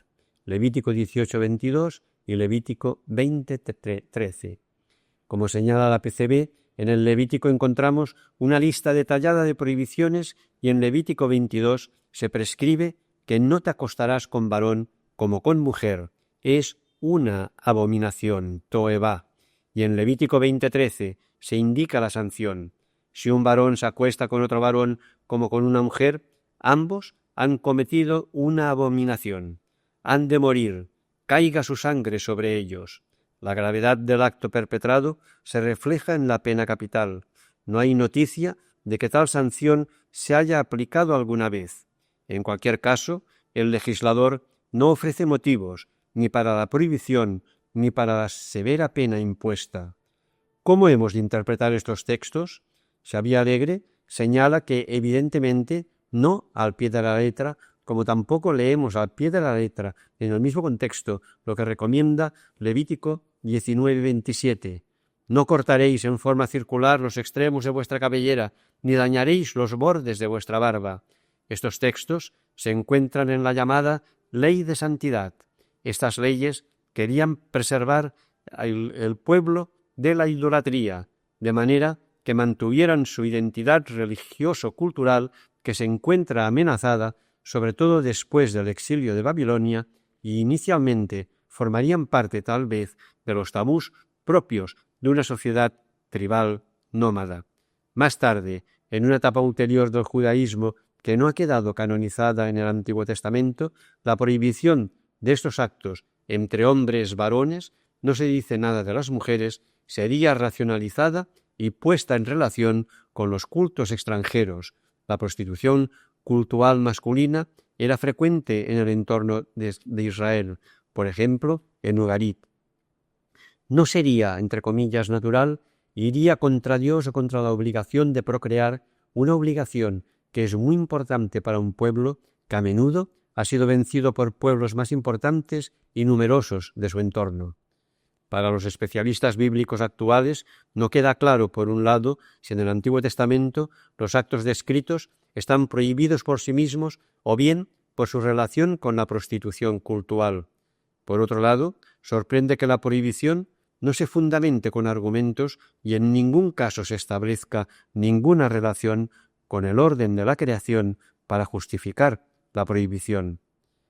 Levítico 18:22 y Levítico 20:13. Como señala la PCB, en el Levítico encontramos una lista detallada de prohibiciones y en Levítico 22 se prescribe que no te acostarás con varón como con mujer, es una abominación, toevá. Y en Levítico 20:13 se indica la sanción. Si un varón se acuesta con otro varón como con una mujer, ambos han cometido una abominación. Han de morir, caiga su sangre sobre ellos. La gravedad del acto perpetrado se refleja en la pena capital. No hay noticia de que tal sanción se haya aplicado alguna vez. En cualquier caso, el legislador no ofrece motivos ni para la prohibición ni para la severa pena impuesta. ¿Cómo hemos de interpretar estos textos? Xavier Alegre señala que, evidentemente, no al pie de la letra, como tampoco leemos al pie de la letra en el mismo contexto lo que recomienda Levítico 19:27. No cortaréis en forma circular los extremos de vuestra cabellera, ni dañaréis los bordes de vuestra barba. Estos textos se encuentran en la llamada Ley de Santidad. Estas leyes querían preservar el pueblo de la idolatría, de manera que mantuvieran su identidad religioso-cultural que se encuentra amenazada, sobre todo después del exilio de Babilonia, y inicialmente formarían parte tal vez de los tabús propios de una sociedad tribal nómada. Más tarde, en una etapa ulterior del judaísmo que no ha quedado canonizada en el Antiguo Testamento, la prohibición de estos actos entre hombres varones, no se dice nada de las mujeres, sería racionalizada y puesta en relación con los cultos extranjeros. La prostitución cultural masculina era frecuente en el entorno de Israel, por ejemplo, en Ugarit. No sería, entre comillas, natural, iría contra Dios o contra la obligación de procrear, una obligación que es muy importante para un pueblo que a menudo ha sido vencido por pueblos más importantes y numerosos de su entorno. Para los especialistas bíblicos actuales no queda claro, por un lado, si en el Antiguo Testamento los actos descritos están prohibidos por sí mismos o bien por su relación con la prostitución cultural. Por otro lado, sorprende que la prohibición no se fundamente con argumentos y en ningún caso se establezca ninguna relación con el orden de la creación para justificar la prohibición.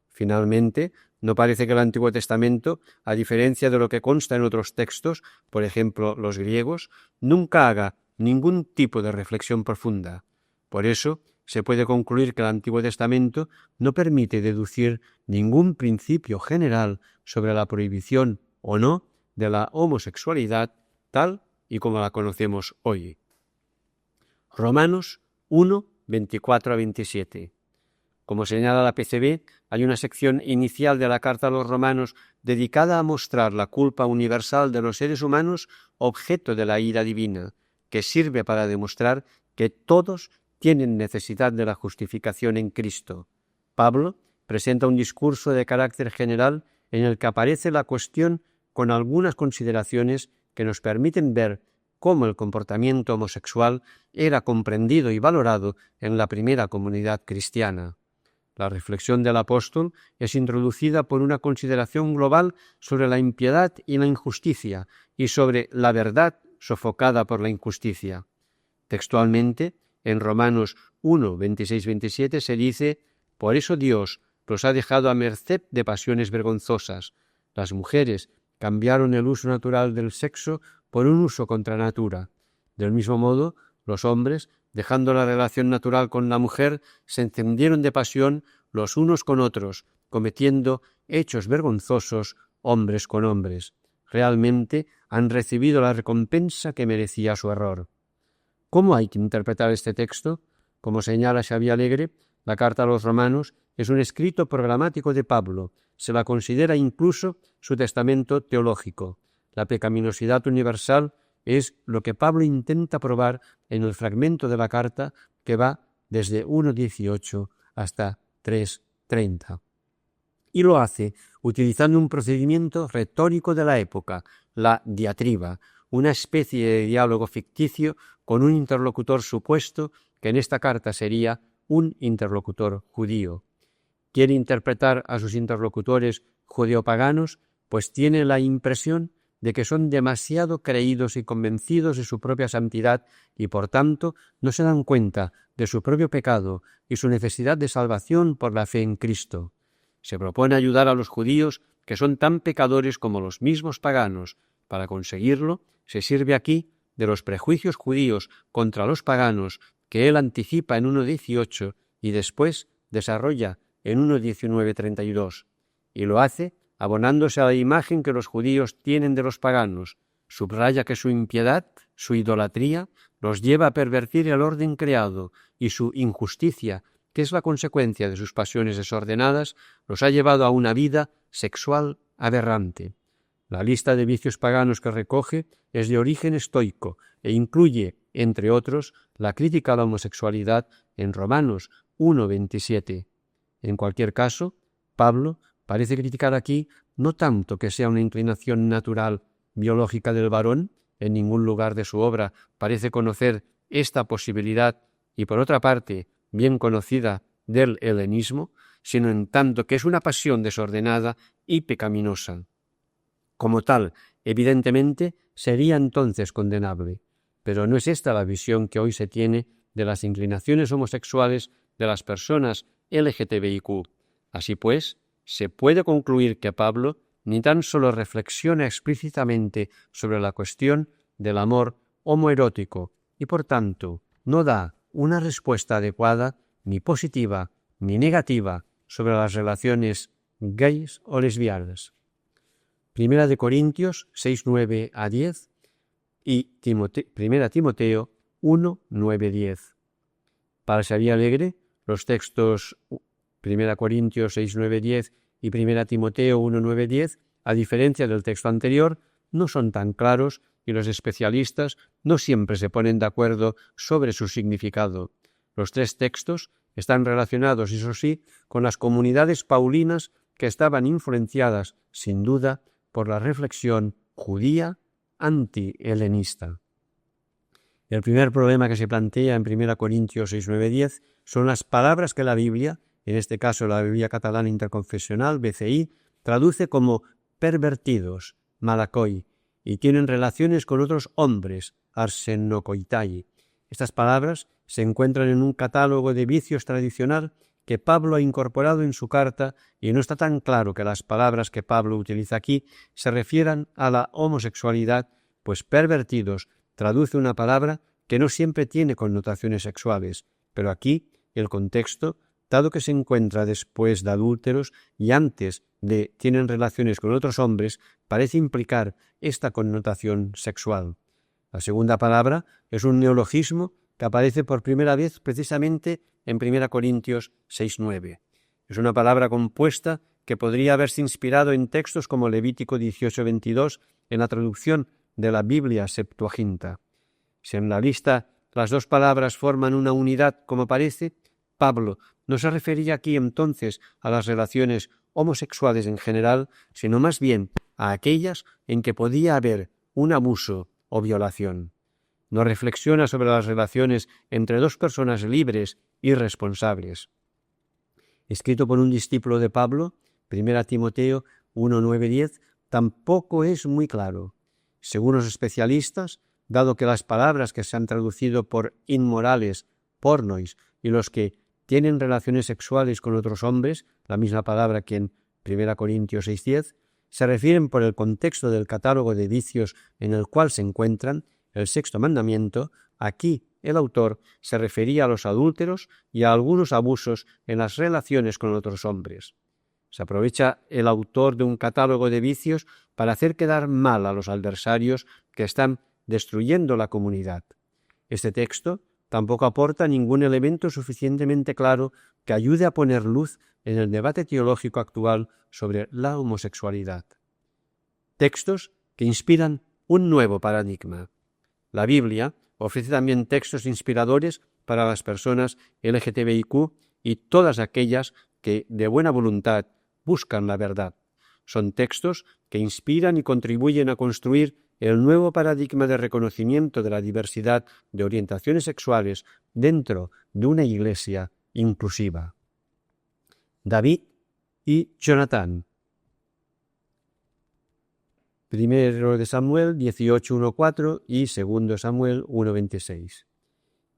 Finalmente, no parece que el Antiguo Testamento, a diferencia de lo que consta en otros textos, por ejemplo los griegos, nunca haga ningún tipo de reflexión profunda. Por eso, se puede concluir que el Antiguo Testamento no permite deducir ningún principio general sobre la prohibición o no de la homosexualidad tal y como la conocemos hoy. Romanos 1, 24 a 27. Como señala la PCB, hay una sección inicial de la Carta a los Romanos dedicada a mostrar la culpa universal de los seres humanos objeto de la ira divina, que sirve para demostrar que todos tienen necesidad de la justificación en Cristo. Pablo presenta un discurso de carácter general en el que aparece la cuestión con algunas consideraciones que nos permiten ver cómo el comportamiento homosexual era comprendido y valorado en la primera comunidad cristiana. La reflexión del apóstol es introducida por una consideración global sobre la impiedad y la injusticia y sobre la verdad sofocada por la injusticia. Textualmente, en Romanos 1, 26-27 se dice: «Por eso Dios los ha dejado a merced de pasiones vergonzosas. Las mujeres cambiaron el uso natural del sexo por un uso contra natura. Del mismo modo, los hombres, dejando la relación natural con la mujer, se encendieron de pasión los unos con otros, cometiendo hechos vergonzosos hombres con hombres. Realmente han recibido la recompensa que merecía su error». ¿Cómo hay que interpretar este texto? Como señala Xavier Alegre, la Carta a los Romanos es un escrito programático de Pablo. Se la considera incluso su testamento teológico. La pecaminosidad universal es lo que Pablo intenta probar en el fragmento de la carta que va desde 1.18 hasta 3.30. Y lo hace utilizando un procedimiento retórico de la época, la diatriba, una especie de diálogo ficticio con un interlocutor supuesto que en esta carta sería un interlocutor judío. Quiere interpretar a sus interlocutores judeopaganos, pues tiene la impresión de que son demasiado creídos y convencidos de su propia santidad y por tanto no se dan cuenta de su propio pecado y su necesidad de salvación por la fe en Cristo. Se propone ayudar a los judíos que son tan pecadores como los mismos paganos. Para conseguirlo, se sirve aquí de los prejuicios judíos contra los paganos que él anticipa en 1.18 y después desarrolla en 1.19-32, y lo hace abonándose a la imagen que los judíos tienen de los paganos. Subraya que su impiedad, su idolatría, los lleva a pervertir el orden creado y su injusticia, que es la consecuencia de sus pasiones desordenadas, los ha llevado a una vida sexual aberrante. La lista de vicios paganos que recoge es de origen estoico e incluye, entre otros, la crítica a la homosexualidad en Romanos 1.27. En cualquier caso, Pablo parece criticar aquí no tanto que sea una inclinación natural biológica del varón, en ningún lugar de su obra parece conocer esta posibilidad y, por otra parte, bien conocida del helenismo, sino en tanto que es una pasión desordenada y pecaminosa. Como tal, evidentemente, sería entonces condenable, pero no es esta la visión que hoy se tiene de las inclinaciones homosexuales de las personas LGTBIQ. Así pues, se puede concluir que Pablo ni tan solo reflexiona explícitamente sobre la cuestión del amor homoerótico y, por tanto, no da una respuesta adecuada, ni positiva ni negativa, sobre las relaciones gays o lesbianas. Primera de Corintios 6, 9 a 10 y Primera Timoteo 1, 9, 10. Para Xavier Alegre, los textos 1 Corintios 6, 9, 10 y 1 Timoteo 1, 9, 10, a diferencia del texto anterior, no son tan claros y los especialistas no siempre se ponen de acuerdo sobre su significado. Los tres textos están relacionados, eso sí, con las comunidades paulinas que estaban influenciadas, sin duda, por la reflexión judía anti-helenista. El primer problema que se plantea en 1 Corintios 6, 9, 10 son las palabras que la Biblia, en este caso la Biblia Catalana Interconfesional, BCI, traduce como pervertidos, malakoi, y tienen relaciones con otros hombres, arsenokoitai. Estas palabras se encuentran en un catálogo de vicios tradicional que Pablo ha incorporado en su carta y no está tan claro que las palabras que Pablo utiliza aquí se refieran a la homosexualidad, pues pervertidos traduce una palabra que no siempre tiene connotaciones sexuales, pero aquí el contexto, dado que se encuentra después de adúlteros y antes de tienen relaciones con otros hombres, parece implicar esta connotación sexual. La segunda palabra es un neologismo que aparece por primera vez precisamente en 1 Corintios 6, 9. Es una palabra compuesta que podría haberse inspirado en textos como Levítico 18, 22 en la traducción de la Biblia Septuaginta. Si en la lista las dos palabras forman una unidad, como parece, Pablo no se refería aquí entonces a las relaciones homosexuales en general, sino más bien a aquellas en que podía haber un abuso o violación. No reflexiona sobre las relaciones entre dos personas libres y responsables. Escrito por un discípulo de Pablo, 1 Timoteo 1, 9, 10, tampoco es muy claro. Según los especialistas, dado que las palabras que se han traducido por inmorales, pornois, y los que tienen relaciones sexuales con otros hombres, la misma palabra que en 1 Corintios 6, 10, se refieren por el contexto del catálogo de vicios en el cual se encuentran, el sexto mandamiento, aquí el autor se refería a los adúlteros y a algunos abusos en las relaciones con otros hombres. Se aprovecha el autor de un catálogo de vicios para hacer quedar mal a los adversarios que están destruyendo la comunidad. Este texto tampoco aporta ningún elemento suficientemente claro que ayude a poner luz en el debate teológico actual sobre la homosexualidad. Textos que inspiran un nuevo paradigma. La Biblia ofrece también textos inspiradores para las personas LGTBIQ y todas aquellas que, de buena voluntad, buscan la verdad. Son textos que inspiran y contribuyen a construir el nuevo paradigma de reconocimiento de la diversidad de orientaciones sexuales dentro de una iglesia inclusiva. David y Jonatán. 1 de Samuel 18:1-4 y 2 Samuel 1:26.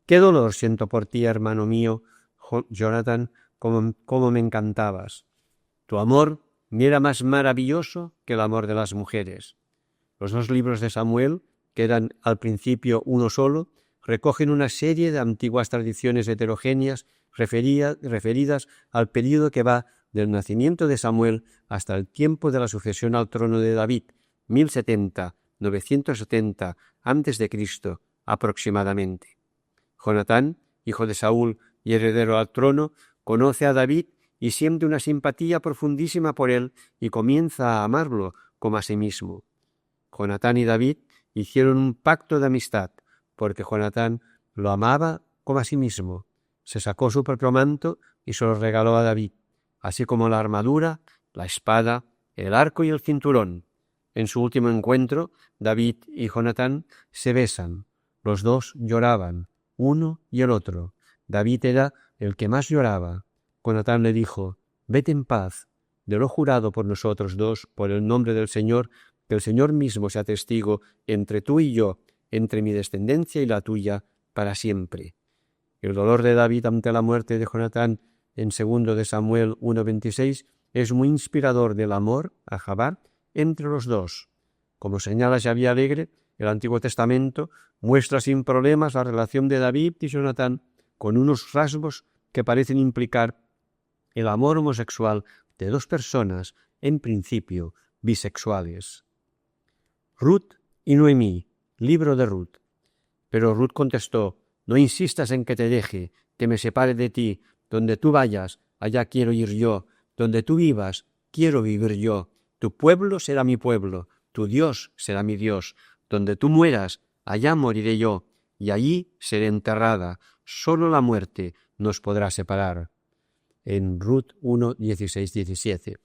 Qué dolor siento por ti, hermano mío, Jonatán, cómo me encantabas. Tu amor me era más maravilloso que el amor de las mujeres. Los dos libros de Samuel, que eran al principio uno solo, recogen una serie de antiguas tradiciones heterogéneas referidas al período que va del nacimiento de Samuel hasta el tiempo de la sucesión al trono de David, 1070-970 a.C. aproximadamente. Jonatán, hijo de Saúl y heredero al trono, conoce a David y siente una simpatía profundísima por él y comienza a amarlo como a sí mismo. Jonatán y David hicieron un pacto de amistad, porque Jonatán lo amaba como a sí mismo. Se sacó su propio manto y se lo regaló a David, así como la armadura, la espada, el arco y el cinturón. En su último encuentro, David y Jonatán se besan. Los dos lloraban, uno y el otro. David era el que más lloraba. Jonatán le dijo: «Vete en paz, de lo jurado por nosotros dos, por el nombre del Señor, que el Señor mismo sea testigo entre tú y yo, entre mi descendencia y la tuya, para siempre». El dolor de David ante la muerte de Jonatán en 2 de Samuel 1:26 es muy inspirador del amor a Jabá entre los dos. Como señala Xavier Alegre, el Antiguo Testamento muestra sin problemas la relación de David y Jonatán con unos rasgos que parecen implicar el amor homosexual de dos personas, en principio, bisexuales. Ruth y Noemí, libro de Ruth. Pero Ruth contestó: no insistas en que te deje, que me separe de ti. Donde tú vayas, allá quiero ir yo. Donde tú vivas, quiero vivir yo. Tu pueblo será mi pueblo, tu Dios será mi Dios. Donde tú mueras, allá moriré yo, y allí seré enterrada. Solo la muerte nos podrá separar. En Ruth 1, 16, 17.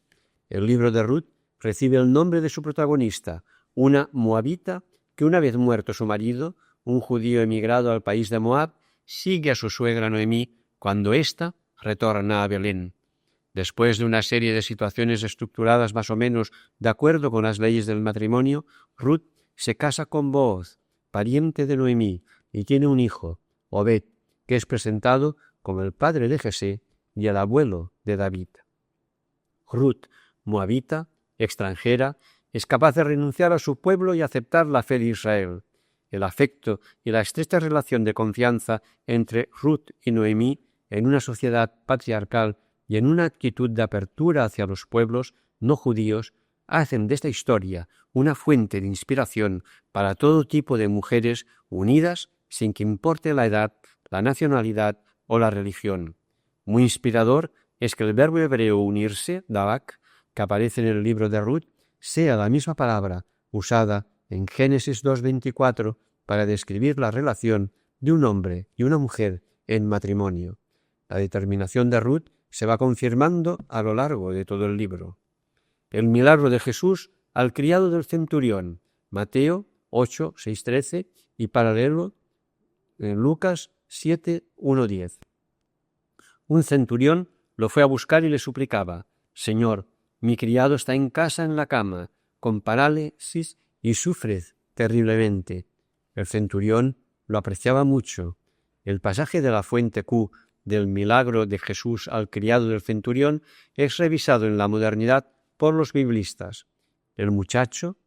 El libro de Ruth recibe el nombre de su protagonista, una moabita que, una vez muerto su marido, un judío emigrado al país de Moab, sigue a su suegra Noemí cuando ésta retorna a Belén. Después de una serie de situaciones estructuradas más o menos de acuerdo con las leyes del matrimonio, Ruth se casa con Booz, pariente de Noemí, y tiene un hijo, Obed, que es presentado como el padre de Jesé y el abuelo de David. Ruth, moabita, extranjera, es capaz de renunciar a su pueblo y aceptar la fe de Israel. El afecto y la estrecha relación de confianza entre Ruth y Noemí en una sociedad patriarcal y en una actitud de apertura hacia los pueblos no judíos hacen de esta historia una fuente de inspiración para todo tipo de mujeres unidas sin que importe la edad, la nacionalidad o la religión. Muy inspirador es que el verbo hebreo unirse, davak, que aparece en el libro de Ruth, sea la misma palabra usada en Génesis 2:24 para describir la relación de un hombre y una mujer en matrimonio. La determinación de Ruth se va confirmando a lo largo de todo el libro. El milagro de Jesús al criado del centurión, Mateo 8, 6, 13 y paralelo en Lucas 7, 1, 10. Un centurión lo fue a buscar y le suplicaba: Señor, mi criado está en casa en la cama, con parálisis y sufre terriblemente. El centurión lo apreciaba mucho. El pasaje de la fuente Q del milagro de Jesús al criado del centurión es revisado en la modernidad por los biblistas. El muchacho,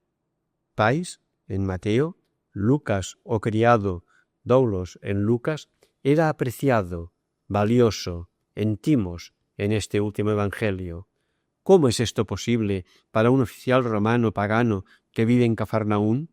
pais, en Mateo, Lucas o criado, doulos en Lucas, era apreciado, valioso, en Timos, en este último evangelio. ¿Cómo es esto posible para un oficial romano pagano que vive en Cafarnaún?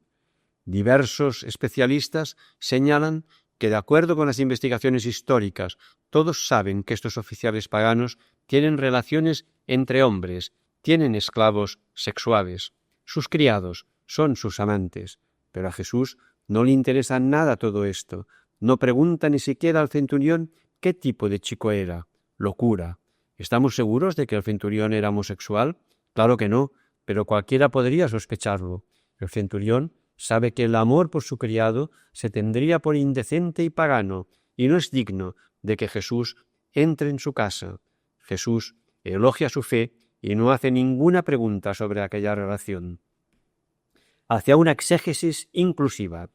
Diversos especialistas señalan que, de acuerdo con las investigaciones históricas, todos saben que estos oficiales paganos tienen relaciones entre hombres, tienen esclavos sexuales. Sus criados son sus amantes. Pero a Jesús no le interesa nada todo esto. No pregunta ni siquiera al centurión qué tipo de chico era. Locura. ¿Estamos seguros de que el centurión era homosexual? Claro que no, pero cualquiera podría sospecharlo. El centurión sabe que el amor por su criado se tendría por indecente y pagano, y no es digno de que Jesús entre en su casa. Jesús elogia su fe y no hace ninguna pregunta sobre aquella relación. Hacia una exégesis inclusiva.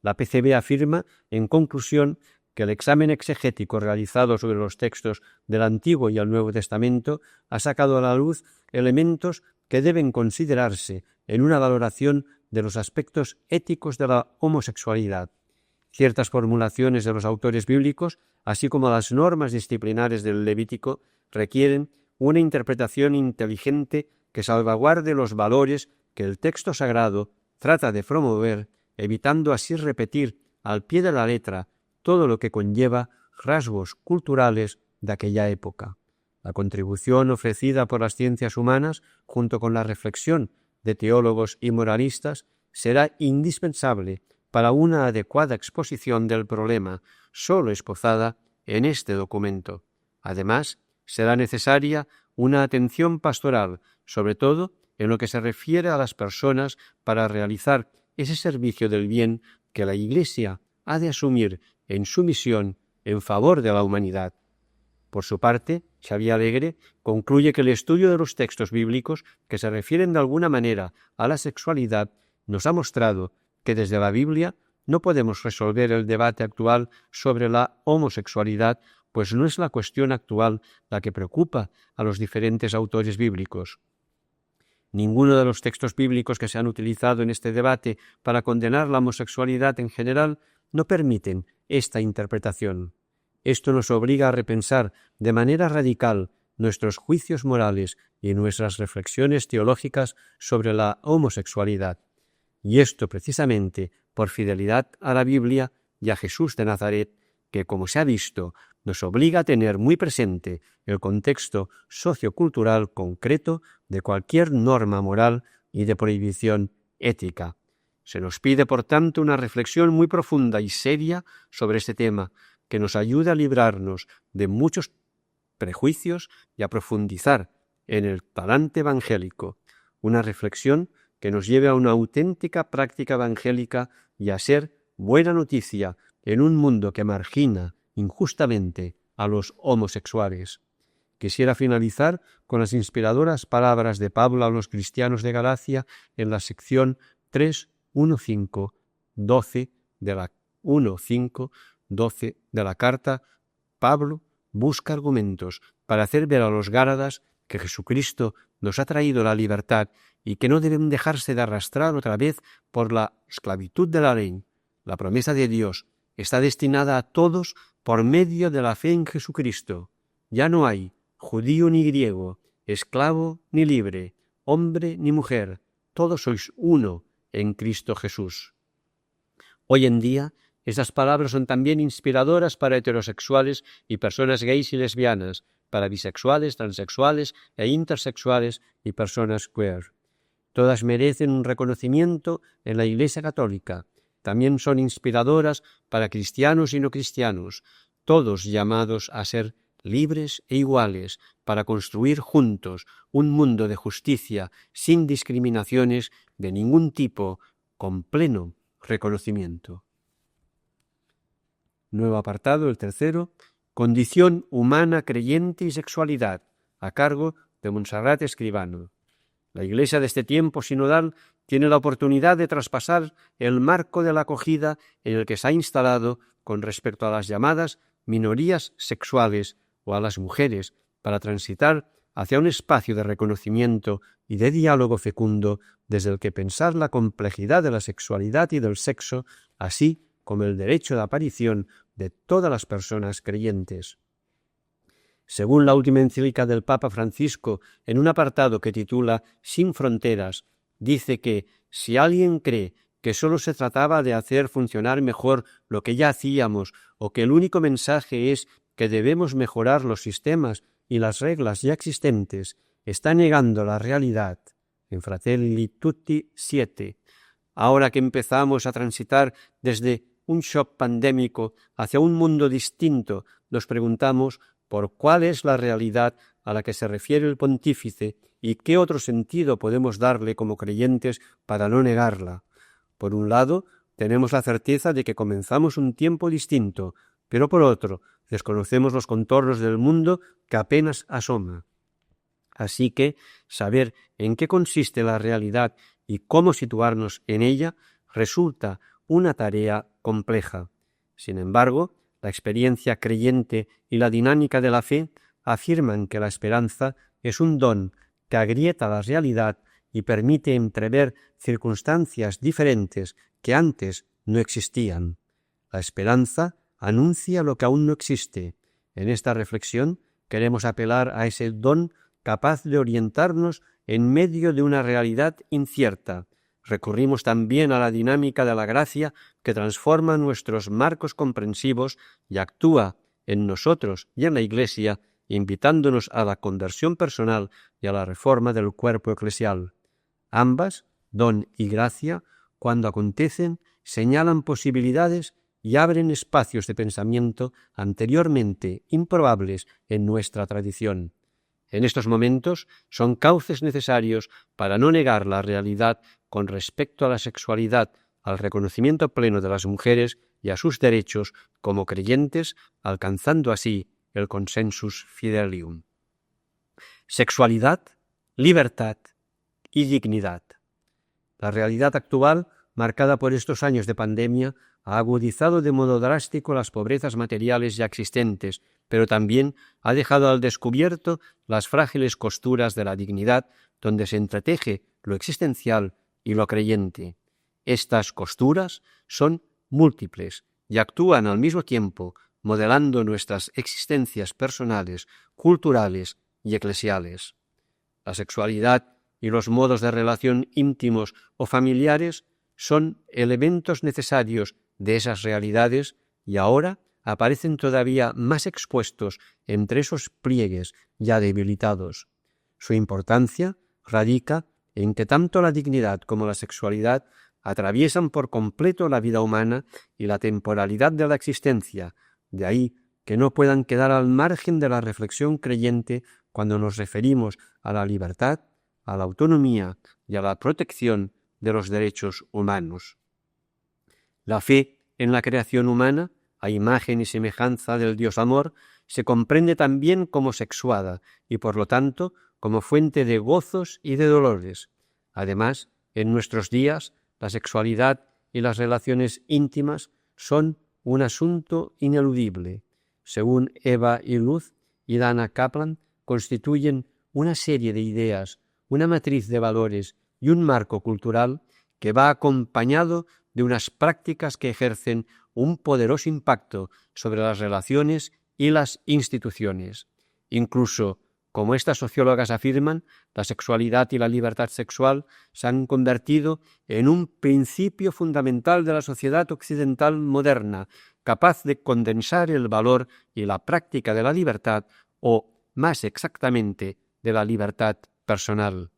La PCB afirma, en conclusión, que el examen exegético realizado sobre los textos del Antiguo y el Nuevo Testamento ha sacado a la luz elementos que deben considerarse en una valoración de los aspectos éticos de la homosexualidad. Ciertas formulaciones de los autores bíblicos, así como las normas disciplinares del Levítico, requieren una interpretación inteligente que salvaguarde los valores que el texto sagrado trata de promover, evitando así repetir al pie de la letra todo lo que conlleva rasgos culturales de aquella época. La contribución ofrecida por las ciencias humanas, junto con la reflexión de teólogos y moralistas, será indispensable para una adecuada exposición del problema, sólo esbozada en este documento. Además, será necesaria una atención pastoral, sobre todo en lo que se refiere a las personas, para realizar ese servicio del bien que la Iglesia ha de asumir en su misión en favor de la humanidad. Por su parte, Xavier Alegre concluye que el estudio de los textos bíblicos que se refieren de alguna manera a la sexualidad nos ha mostrado que desde la Biblia no podemos resolver el debate actual sobre la homosexualidad, pues no es la cuestión actual la que preocupa a los diferentes autores bíblicos. Ninguno de los textos bíblicos que se han utilizado en este debate para condenar la homosexualidad en general no permiten esta interpretación. Esto nos obliga a repensar de manera radical nuestros juicios morales y nuestras reflexiones teológicas sobre la homosexualidad. Y esto precisamente por fidelidad a la Biblia y a Jesús de Nazaret, que, como se ha visto, nos obliga a tener muy presente el contexto sociocultural concreto de cualquier norma moral y de prohibición ética. Se nos pide, por tanto, una reflexión muy profunda y seria sobre este tema, que nos ayude a librarnos de muchos prejuicios y a profundizar en el talante evangélico, una reflexión que nos lleve a una auténtica práctica evangélica y a ser buena noticia en un mundo que margina injustamente a los homosexuales. Quisiera finalizar con las inspiradoras palabras de Pablo a los cristianos de Galacia en la sección 3:1-5-12 de la 1:5-12 de la carta. Pablo busca argumentos para hacer ver a los Gálatas que Jesucristo nos ha traído la libertad y que no deben dejarse de arrastrar otra vez por la esclavitud de la ley. La promesa de Dios está destinada a todos por medio de la fe en Jesucristo. Ya no hay judío ni griego, esclavo ni libre, hombre ni mujer, todos sois uno en Cristo Jesús. Hoy en día, esas palabras son también inspiradoras para heterosexuales y personas gays y lesbianas, para bisexuales, transexuales e intersexuales y personas queer. Todas merecen un reconocimiento en la Iglesia Católica. También son inspiradoras para cristianos y no cristianos, todos llamados a ser libres e iguales para construir juntos un mundo de justicia sin discriminaciones de ningún tipo, con pleno reconocimiento. Nuevo apartado, el tercero, condición humana creyente y sexualidad, a cargo de Montserrat Escribano. La Iglesia de este tiempo sinodal tiene la oportunidad de traspasar el marco de la acogida en el que se ha instalado con respecto a las llamadas minorías sexuales o a las mujeres, para transitar hacia un espacio de reconocimiento y de diálogo fecundo desde el que pensar la complejidad de la sexualidad y del sexo, así como el derecho de aparición de todas las personas creyentes. Según la última encíclica del Papa Francisco, en un apartado que titula Sin fronteras, dice que si alguien cree que solo se trataba de hacer funcionar mejor lo que ya hacíamos, o que el único mensaje es que debemos mejorar los sistemas y las reglas ya existentes, está negando la realidad. En Fratelli Tutti 7. Ahora que empezamos a transitar desde un shock pandémico hacia un mundo distinto, nos preguntamos por cuál es la realidad a la que se refiere el pontífice y qué otro sentido podemos darle como creyentes para no negarla. Por un lado, tenemos la certeza de que comenzamos un tiempo distinto, pero por otro, desconocemos los contornos del mundo que apenas asoma. Así que saber en qué consiste la realidad y cómo situarnos en ella resulta una tarea compleja. Sin embargo, la experiencia creyente y la dinámica de la fe afirman que la esperanza es un don que agrieta la realidad y permite entrever circunstancias diferentes que antes no existían. La esperanza anuncia lo que aún no existe. En esta reflexión queremos apelar a ese don capaz de orientarnos en medio de una realidad incierta. Recurrimos también a la dinámica de la gracia que transforma nuestros marcos comprensivos y actúa en nosotros y en la Iglesia, invitándonos a la conversión personal y a la reforma del cuerpo eclesial. Ambas, don y gracia, cuando acontecen, señalan posibilidades y abren espacios de pensamiento anteriormente improbables en nuestra tradición. En estos momentos son cauces necesarios para no negar la realidad con respecto a la sexualidad, al reconocimiento pleno de las mujeres y a sus derechos como creyentes, alcanzando así el consensus fidelium. Sexualidad, libertad y dignidad. La realidad actual, marcada por estos años de pandemia, ha agudizado de modo drástico las pobrezas materiales ya existentes pero también ha dejado al descubierto las frágiles costuras de la dignidad donde se entreteje lo existencial y lo creyente. Estas costuras son múltiples y actúan al mismo tiempo modelando nuestras existencias personales, culturales y eclesiales. La sexualidad y los modos de relación íntimos o familiares son elementos necesarios de esas realidades y ahora aparecen todavía más expuestos entre esos pliegues ya debilitados. Su importancia radica en que tanto la dignidad como la sexualidad atraviesan por completo la vida humana y la temporalidad de la existencia, de ahí que no puedan quedar al margen de la reflexión creyente cuando nos referimos a la libertad, a la autonomía y a la protección de los derechos humanos. La fe en la creación humana, a imagen y semejanza del Dios amor, se comprende también como sexuada y, por lo tanto, como fuente de gozos y de dolores. Además, en nuestros días, la sexualidad y las relaciones íntimas son un asunto ineludible. Según Eva Iluz y Dana Kaplan, constituyen una serie de ideas, una matriz de valores y un marco cultural que va acompañado de unas prácticas que ejercen un poderoso impacto sobre las relaciones y las instituciones. Incluso, como estas sociólogas afirman, la sexualidad y la libertad sexual se han convertido en un principio fundamental de la sociedad occidental moderna, capaz de condensar el valor y la práctica de la libertad, o, más exactamente, de la libertad personal.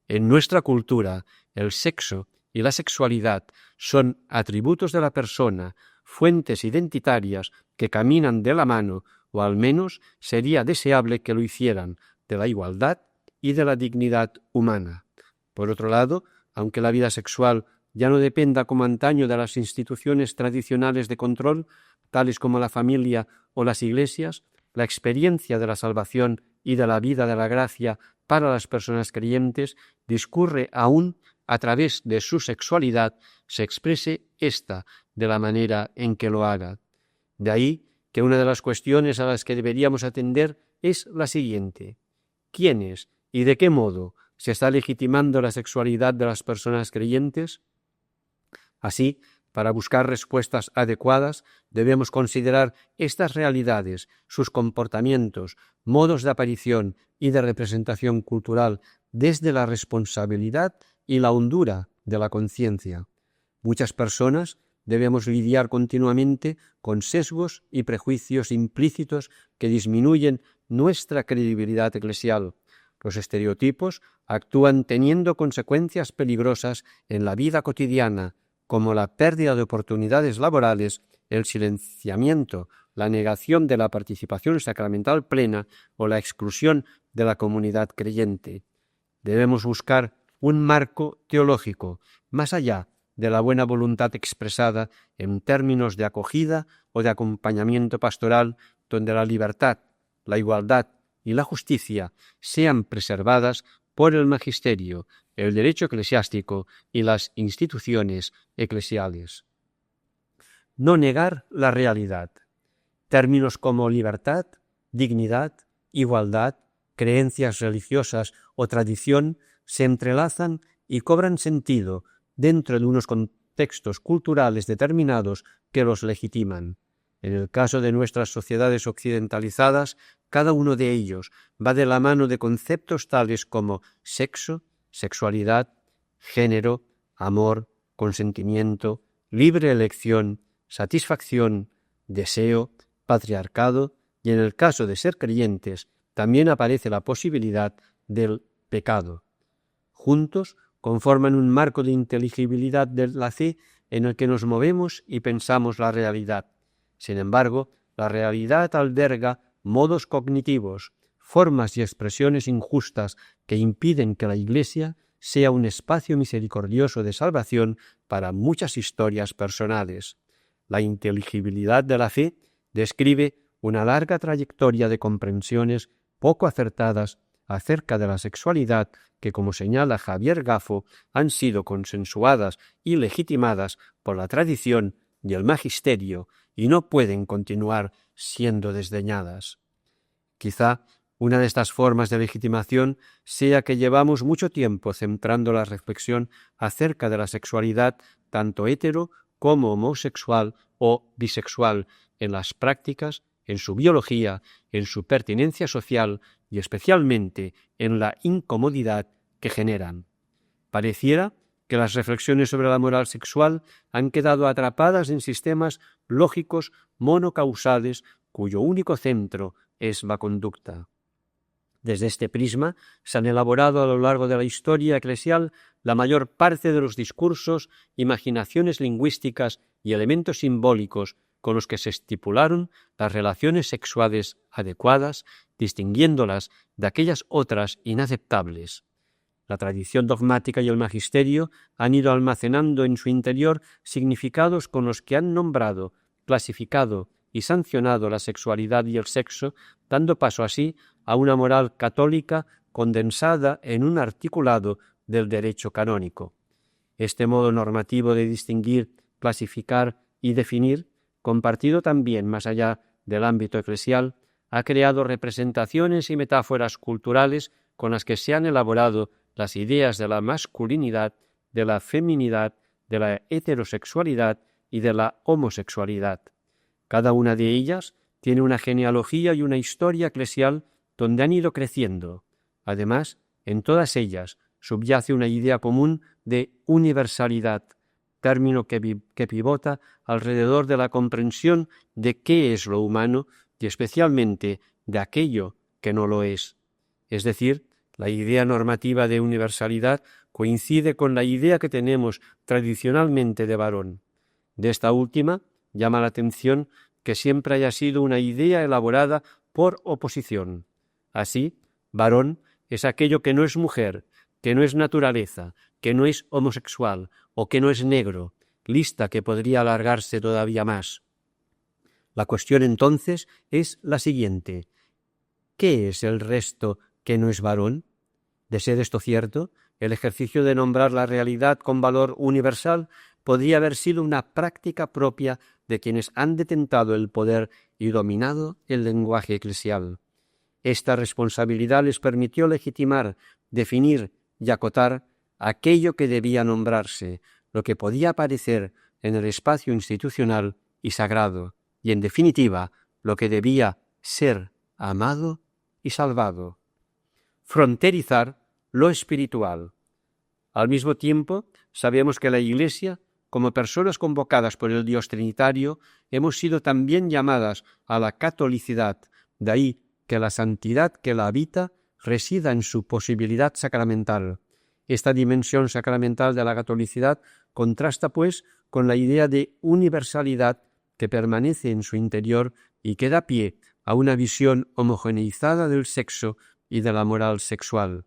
En nuestra cultura, el sexo y la sexualidad son atributos de la persona, fuentes identitarias que caminan de la mano, o al menos sería deseable que lo hicieran, de la igualdad y de la dignidad humana. Por otro lado, aunque la vida sexual ya no dependa como antaño de las instituciones tradicionales de control, tales como la familia o las iglesias, la experiencia de la salvación y de la vida de la gracia para las personas creyentes discurre aún a través de su sexualidad, se exprese ésta de la manera en que lo haga. De ahí que una de las cuestiones a las que deberíamos atender es la siguiente: ¿quiénes y de qué modo se está legitimando la sexualidad de las personas creyentes? Así, para buscar respuestas adecuadas, debemos considerar estas realidades, sus comportamientos, modos de aparición y de representación cultural desde la responsabilidad y la hondura de la conciencia. Muchas personas debemos lidiar continuamente con sesgos y prejuicios implícitos que disminuyen nuestra credibilidad eclesial. Los estereotipos actúan teniendo consecuencias peligrosas en la vida cotidiana, como la pérdida de oportunidades laborales, el silenciamiento, la negación de la participación sacramental plena o la exclusión de la comunidad creyente. Debemos buscar un marco teológico, más allá de la buena voluntad expresada en términos de acogida o de acompañamiento pastoral, donde la libertad, la igualdad y la justicia sean preservadas por el magisterio, el derecho eclesiástico y las instituciones eclesiales. No negar la realidad. Términos como libertad, dignidad, igualdad, creencias religiosas o tradición se entrelazan y cobran sentido dentro de unos contextos culturales determinados que los legitiman. En el caso de nuestras sociedades occidentalizadas, cada uno de ellos va de la mano de conceptos tales como sexo, sexualidad, género, amor, consentimiento, libre elección, satisfacción, deseo, patriarcado y, en el caso de ser creyentes, también aparece la posibilidad del pecado. Juntos conforman un marco de inteligibilidad de la fe en el que nos movemos y pensamos la realidad. Sin embargo, la realidad alberga modos cognitivos, formas y expresiones injustas que impiden que la Iglesia sea un espacio misericordioso de salvación para muchas historias personales. La inteligibilidad de la fe describe una larga trayectoria de comprensiones poco acertadas acerca de la sexualidad que, como señala Javier Gaffo, han sido consensuadas y legitimadas por la tradición y el magisterio y no pueden continuar siendo desdeñadas. Quizá una de estas formas de legitimación sea que llevamos mucho tiempo centrando la reflexión acerca de la sexualidad tanto hetero como homosexual o bisexual en las prácticas, en su biología, en su pertinencia social y especialmente en la incomodidad que generan. Pareciera que las reflexiones sobre la moral sexual han quedado atrapadas en sistemas lógicos monocausales cuyo único centro es la conducta. Desde este prisma se han elaborado a lo largo de la historia eclesial la mayor parte de los discursos, imaginaciones lingüísticas y elementos simbólicos con los que se estipularon las relaciones sexuales adecuadas, distinguiéndolas de aquellas otras inaceptables. La tradición dogmática y el magisterio han ido almacenando en su interior significados con los que han nombrado, clasificado y sancionado la sexualidad y el sexo, dando paso así a una moral católica condensada en un articulado del derecho canónico. Este modo normativo de distinguir, clasificar y definir, compartido también más allá del ámbito eclesial, ha creado representaciones y metáforas culturales con las que se han elaborado las ideas de la masculinidad, de la feminidad, de la heterosexualidad y de la homosexualidad. Cada una de ellas tiene una genealogía y una historia eclesial donde han ido creciendo. Además, en todas ellas subyace una idea común de universalidad, término que pivota alrededor de la comprensión de qué es lo humano y especialmente de aquello que no lo es. Es decir, la idea normativa de universalidad coincide con la idea que tenemos tradicionalmente de varón. De esta última llama la atención que siempre haya sido una idea elaborada por oposición. Así, varón es aquello que no es mujer, que no es naturaleza, que no es homosexual o que no es negro, lista que podría alargarse todavía más. La cuestión entonces es la siguiente: ¿qué es el resto que no es varón? De ser esto cierto, el ejercicio de nombrar la realidad con valor universal podría haber sido una práctica propia de quienes han detentado el poder y dominado el lenguaje eclesial. Esta responsabilidad les permitió legitimar, definir y acotar aquello que debía nombrarse, lo que podía aparecer en el espacio institucional y sagrado, y en definitiva, lo que debía ser amado y salvado. Fronterizar lo espiritual. Al mismo tiempo, sabemos que la Iglesia, como personas convocadas por el Dios Trinitario, hemos sido también llamadas a la catolicidad, de ahí que la santidad que la habita resida en su posibilidad sacramental. Esta dimensión sacramental de la catolicidad contrasta, pues, con la idea de universalidad que permanece en su interior y que da pie a una visión homogeneizada del sexo y de la moral sexual.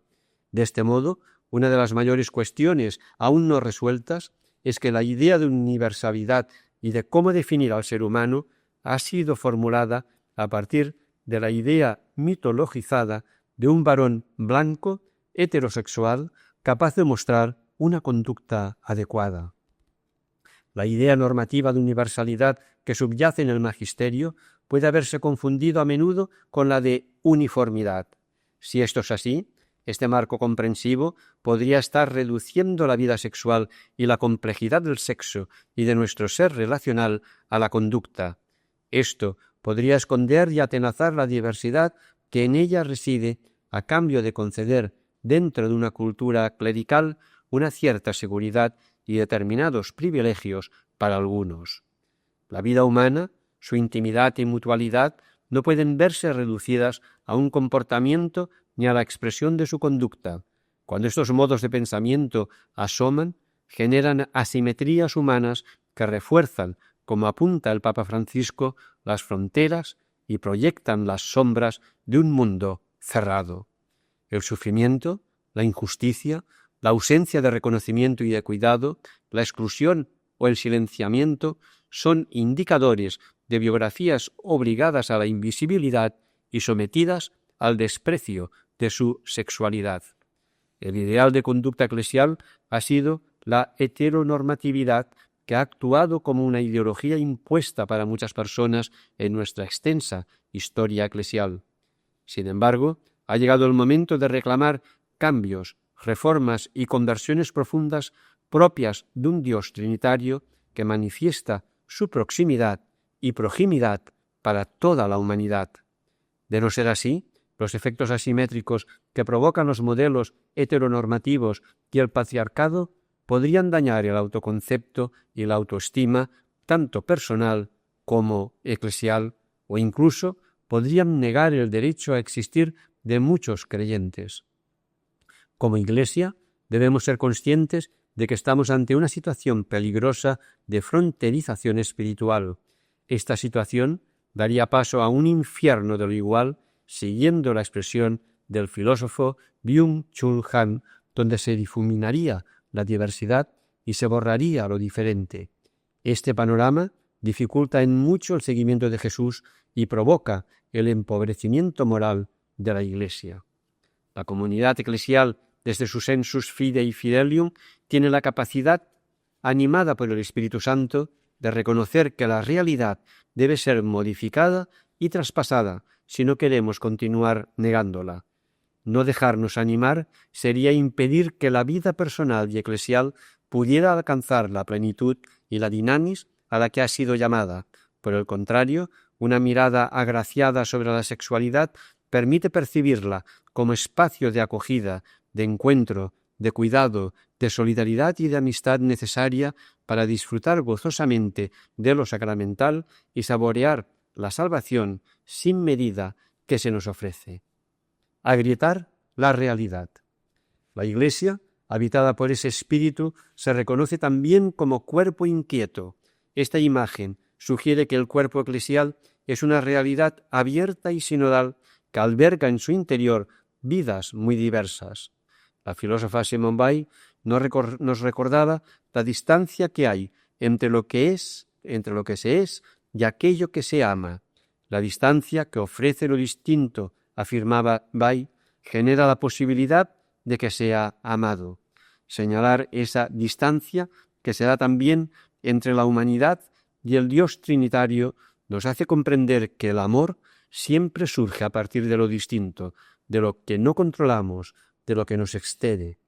De este modo, una de las mayores cuestiones aún no resueltas es que la idea de universalidad y de cómo definir al ser humano ha sido formulada a partir de la idea mitologizada de un varón blanco, heterosexual, capaz de mostrar una conducta adecuada. La idea normativa de universalidad que subyace en el magisterio puede haberse confundido a menudo con la de uniformidad. Si esto es así, este marco comprensivo podría estar reduciendo la vida sexual y la complejidad del sexo y de nuestro ser relacional a la conducta. Esto podría esconder y atenazar la diversidad que en ella reside a cambio de conceder dentro de una cultura clerical una cierta seguridad y determinados privilegios para algunos. La vida humana, su intimidad y mutualidad no pueden verse reducidas a un comportamiento ni a la expresión de su conducta. Cuando estos modos de pensamiento asoman, generan asimetrías humanas que refuerzan, como apunta el Papa Francisco, las fronteras y proyectan las sombras de un mundo cerrado. El sufrimiento, la injusticia, la ausencia de reconocimiento y de cuidado, la exclusión o el silenciamiento son indicadores de biografías obligadas a la invisibilidad y sometidas al desprecio de su sexualidad. El ideal de conducta eclesial ha sido la heteronormatividad que ha actuado como una ideología impuesta para muchas personas en nuestra extensa historia eclesial. Sin embargo, ha llegado el momento de reclamar cambios, reformas y conversiones profundas propias de un Dios trinitario que manifiesta su proximidad y proximidad para toda la humanidad. De no ser así, los efectos asimétricos que provocan los modelos heteronormativos y el patriarcado podrían dañar el autoconcepto y la autoestima, tanto personal como eclesial, o incluso podrían negar el derecho a existir de muchos creyentes. Como Iglesia, debemos ser conscientes de que estamos ante una situación peligrosa de fronterización espiritual. Esta situación daría paso a un infierno de lo igual, siguiendo la expresión del filósofo Byung-Chul Han, donde se difuminaría la diversidad y se borraría lo diferente. Este panorama dificulta en mucho el seguimiento de Jesús y provoca el empobrecimiento moral de la Iglesia. La comunidad eclesial, desde su sensus fidei fidelium, tiene la capacidad, animada por el Espíritu Santo, de reconocer que la realidad debe ser modificada y traspasada si no queremos continuar negándola. No dejarnos animar sería impedir que la vida personal y eclesial pudiera alcanzar la plenitud y la dinamis a la que ha sido llamada. Por el contrario, una mirada agraciada sobre la sexualidad permite percibirla como espacio de acogida, de encuentro, de cuidado, de solidaridad y de amistad necesaria para disfrutar gozosamente de lo sacramental y saborear la salvación sin medida que se nos ofrece. Agrietar la realidad. La Iglesia, habitada por ese espíritu, se reconoce también como cuerpo inquieto. Esta imagen sugiere que el cuerpo eclesial es una realidad abierta y sinodal que alberga en su interior vidas muy diversas. La filósofa Simone Weil nos recordaba la distancia que hay entre lo que se es y aquello que se ama. La distancia que ofrece lo distinto, afirmaba Weil, genera la posibilidad de que sea amado. Señalar esa distancia que se da también entre la humanidad y el Dios trinitario nos hace comprender que el amor siempre surge a partir de lo distinto, de lo que no controlamos, de lo que nos excede.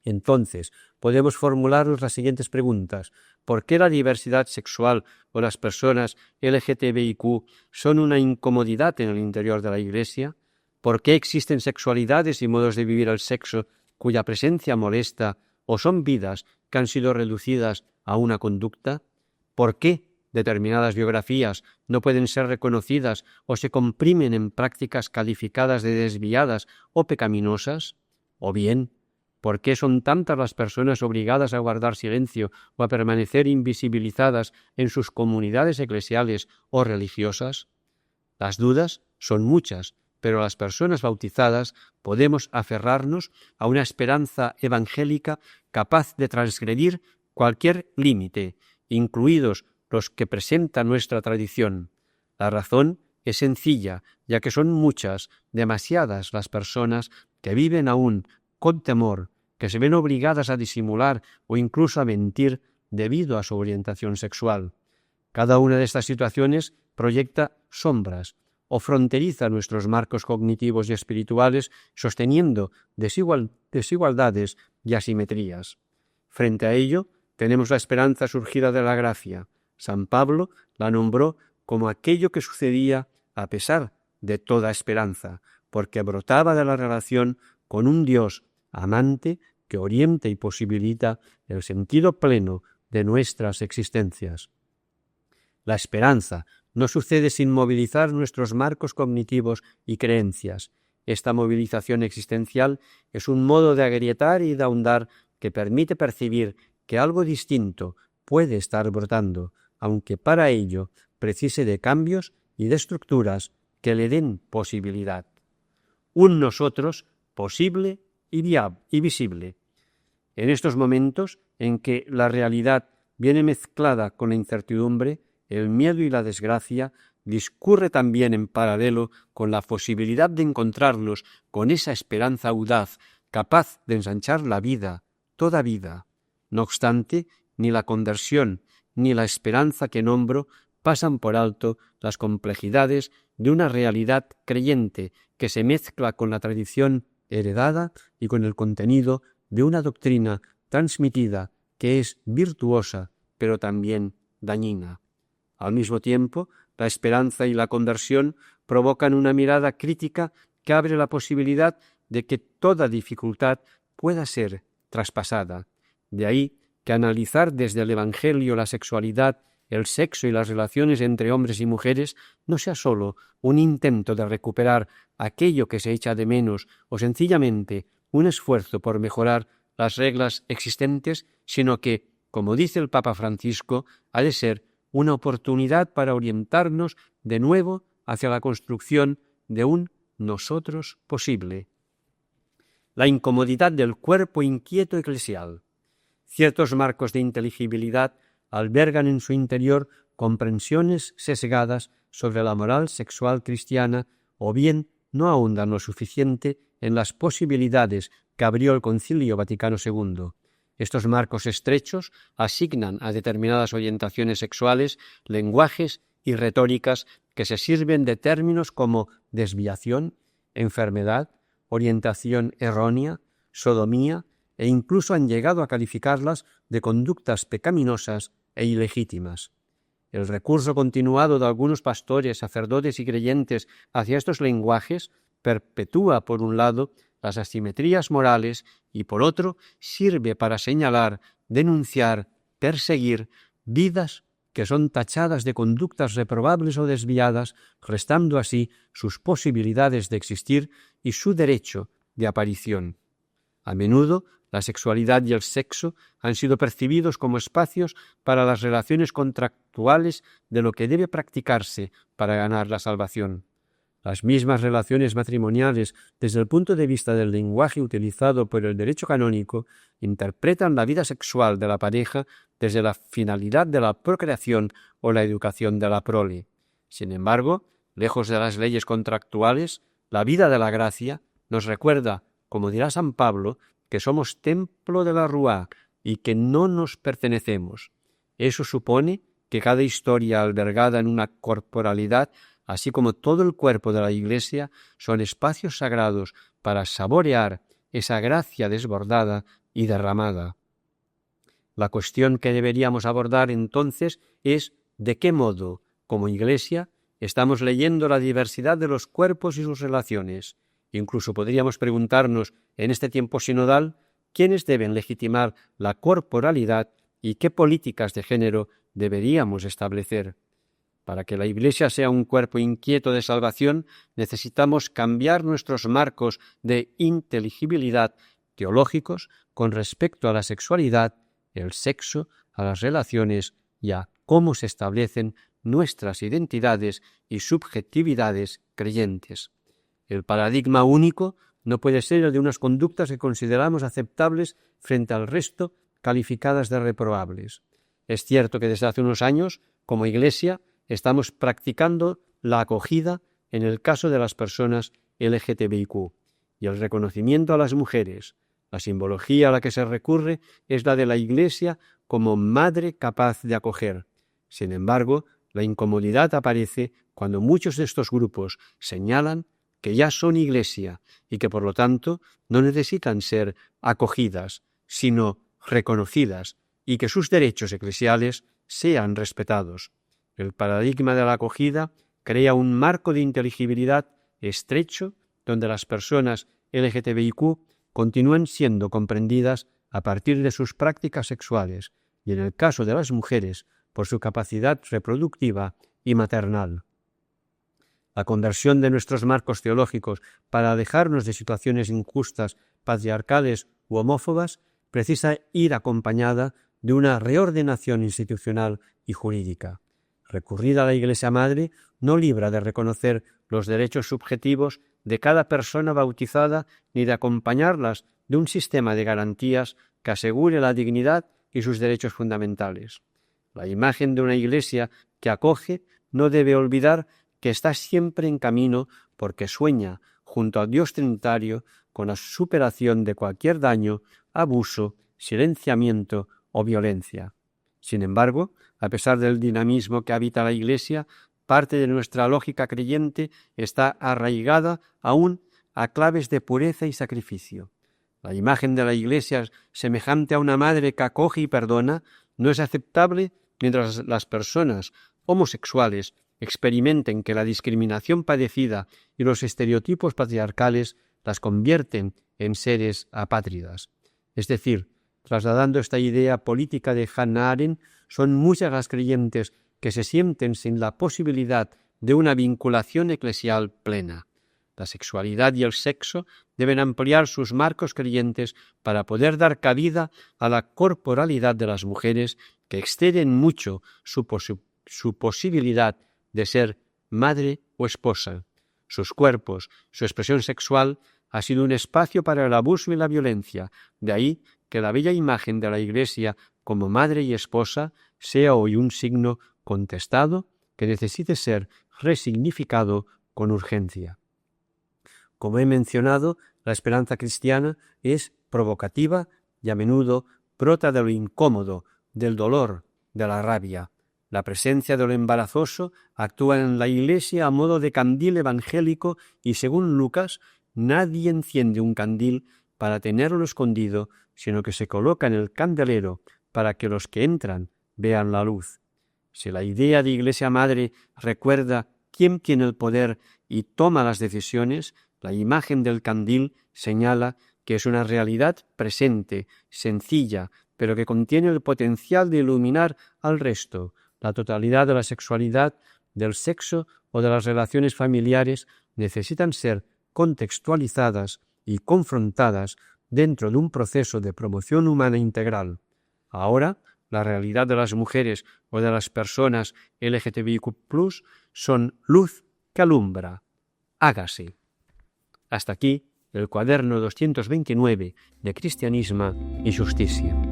Entonces, podemos formularnos las siguientes preguntas. ¿Por qué la diversidad sexual o las personas LGTBIQ son una incomodidad en el interior de la Iglesia? ¿Por qué existen sexualidades y modos de vivir el sexo cuya presencia molesta o son vidas que han sido reducidas a una conducta? ¿Por qué determinadas biografías no pueden ser reconocidas o se comprimen en prácticas calificadas de desviadas o pecaminosas? ¿O bien, por qué son tantas las personas obligadas a guardar silencio o a permanecer invisibilizadas en sus comunidades eclesiales o religiosas? Las dudas son muchas, pero las personas bautizadas podemos aferrarnos a una esperanza evangélica capaz de transgredir cualquier límite, incluidos los que presenta nuestra tradición. La razón es sencilla, ya que son muchas, demasiadas las personas que viven aún con temor, que se ven obligadas a disimular o incluso a mentir debido a su orientación sexual. Cada una de estas situaciones proyecta sombras o fronteriza nuestros marcos cognitivos y espirituales, sosteniendo desigualdades y asimetrías. Frente a ello, tenemos la esperanza surgida de la gracia. San Pablo la nombró como aquello que sucedía a pesar de toda esperanza, porque brotaba de la relación con un Dios amante que orienta y posibilita el sentido pleno de nuestras existencias. La esperanza no sucede sin movilizar nuestros marcos cognitivos y creencias. Esta movilización existencial es un modo de agrietar y de ahondar que permite percibir que algo distinto puede estar brotando, aunque para ello precise de cambios y de estructuras que le den posibilidad. Un nosotros posible y visible. En estos momentos en que la realidad viene mezclada con la incertidumbre, el miedo y la desgracia, discurre también en paralelo con la posibilidad de encontrarnos con esa esperanza audaz, capaz de ensanchar la vida, toda vida. No obstante, ni la conversión ni la esperanza que nombro pasan por alto las complejidades de una realidad creyente que se mezcla con la tradición heredada y con el contenido de una doctrina transmitida que es virtuosa, pero también dañina. Al mismo tiempo, la esperanza y la conversión provocan una mirada crítica que abre la posibilidad de que toda dificultad pueda ser traspasada. De ahí que analizar desde el Evangelio la sexualidad, el sexo y las relaciones entre hombres y mujeres no sea sólo un intento de recuperar aquello que se echa de menos o sencillamente un esfuerzo por mejorar las reglas existentes, sino que, como dice el Papa Francisco, ha de ser una oportunidad para orientarnos de nuevo hacia la construcción de un nosotros posible. La incomodidad del cuerpo inquieto eclesial. Ciertos marcos de inteligibilidad albergan en su interior comprensiones sesgadas sobre la moral sexual cristiana o bien no ahondan lo suficiente en las posibilidades que abrió el Concilio Vaticano II. Estos marcos estrechos asignan a determinadas orientaciones sexuales lenguajes y retóricas que se sirven de términos como desviación, enfermedad, orientación errónea, sodomía, e incluso han llegado a calificarlas de conductas pecaminosas e ilegítimas. El recurso continuado de algunos pastores, sacerdotes y creyentes hacia estos lenguajes perpetúa, por un lado, las asimetrías morales y, por otro, sirve para señalar, denunciar, perseguir vidas que son tachadas de conductas reprobables o desviadas, restando así sus posibilidades de existir y su derecho de aparición. A menudo, la sexualidad y el sexo han sido percibidos como espacios para las relaciones contractuales de lo que debe practicarse para ganar la salvación. Las mismas relaciones matrimoniales, desde el punto de vista del lenguaje utilizado por el derecho canónico, interpretan la vida sexual de la pareja desde la finalidad de la procreación o la educación de la prole. Sin embargo, lejos de las leyes contractuales, la vida de la gracia nos recuerda, como dirá San Pablo, que somos templo de la Ruá y que no nos pertenecemos. Eso supone que cada historia albergada en una corporalidad, así como todo el cuerpo de la Iglesia, son espacios sagrados para saborear esa gracia desbordada y derramada. La cuestión que deberíamos abordar entonces es de qué modo, como Iglesia, estamos leyendo la diversidad de los cuerpos y sus relaciones. Incluso podríamos preguntarnos, en este tiempo sinodal, quiénes deben legitimar la corporalidad y qué políticas de género deberíamos establecer. Para que la Iglesia sea un cuerpo inquieto de salvación, necesitamos cambiar nuestros marcos de inteligibilidad teológicos con respecto a la sexualidad, el sexo, a las relaciones y a cómo se establecen nuestras identidades y subjetividades creyentes. El paradigma único no puede ser el de unas conductas que consideramos aceptables frente al resto, calificadas de reprobables. Es cierto que desde hace unos años, como Iglesia, estamos practicando la acogida en el caso de las personas LGTBIQ y el reconocimiento a las mujeres. La simbología a la que se recurre es la de la Iglesia como madre capaz de acoger. Sin embargo, la incomodidad aparece cuando muchos de estos grupos señalan que ya son Iglesia y que por lo tanto no necesitan ser acogidas, sino reconocidas y que sus derechos eclesiales sean respetados. El paradigma de la acogida crea un marco de inteligibilidad estrecho donde las personas LGTBIQ continúan siendo comprendidas a partir de sus prácticas sexuales y, en el caso de las mujeres, por su capacidad reproductiva y maternal. La conversión de nuestros marcos teológicos para alejarnos de situaciones injustas, patriarcales u homófobas precisa ir acompañada de una reordenación institucional y jurídica. Recurrir a la Iglesia Madre no libra de reconocer los derechos subjetivos de cada persona bautizada ni de acompañarlas de un sistema de garantías que asegure la dignidad y sus derechos fundamentales. La imagen de una Iglesia que acoge no debe olvidar que está siempre en camino porque sueña, junto al Dios Trinitario, con la superación de cualquier daño, abuso, silenciamiento o violencia. Sin embargo, a pesar del dinamismo que habita la Iglesia, Parte de nuestra lógica creyente está arraigada aún a claves de pureza y sacrificio. La imagen de la Iglesia semejante a una madre que acoge y perdona no es aceptable mientras las personas homosexuales experimenten que la discriminación padecida y los estereotipos patriarcales las convierten en seres apátridas. Es decir, trasladando esta idea política de Hannah Arendt, son muchas las creyentes que se sienten sin la posibilidad de una vinculación eclesial plena. La sexualidad y el sexo deben ampliar sus marcos creyentes para poder dar cabida a la corporalidad de las mujeres que exceden mucho su posibilidad de ser madre o esposa. Sus cuerpos, su expresión sexual, ha sido un espacio para el abuso y la violencia. De ahí que la bella imagen de la Iglesia como madre y esposa sea hoy un signo contestado que necesite ser resignificado con urgencia. Como he mencionado, la esperanza cristiana es provocativa y a menudo brota de lo incómodo, del dolor, de la rabia. La presencia de lo embarazoso actúa en la Iglesia a modo de candil evangélico y, según Lucas, nadie enciende un candil para tenerlo escondido, sino que se coloca en el candelero para que los que entran vean la luz. Si la idea de Iglesia Madre recuerda quién tiene el poder y toma las decisiones, la imagen del candil señala que es una realidad presente, sencilla, pero que contiene el potencial de iluminar al resto. La totalidad de la sexualidad, del sexo o de las relaciones familiares necesitan ser contextualizadas y confrontadas dentro de un proceso de promoción humana integral. Ahora, la realidad de las mujeres o de las personas LGTBIQ+ son luz que alumbra. Hágase. Hasta aquí el cuaderno 229 de Cristianisme y Justicia.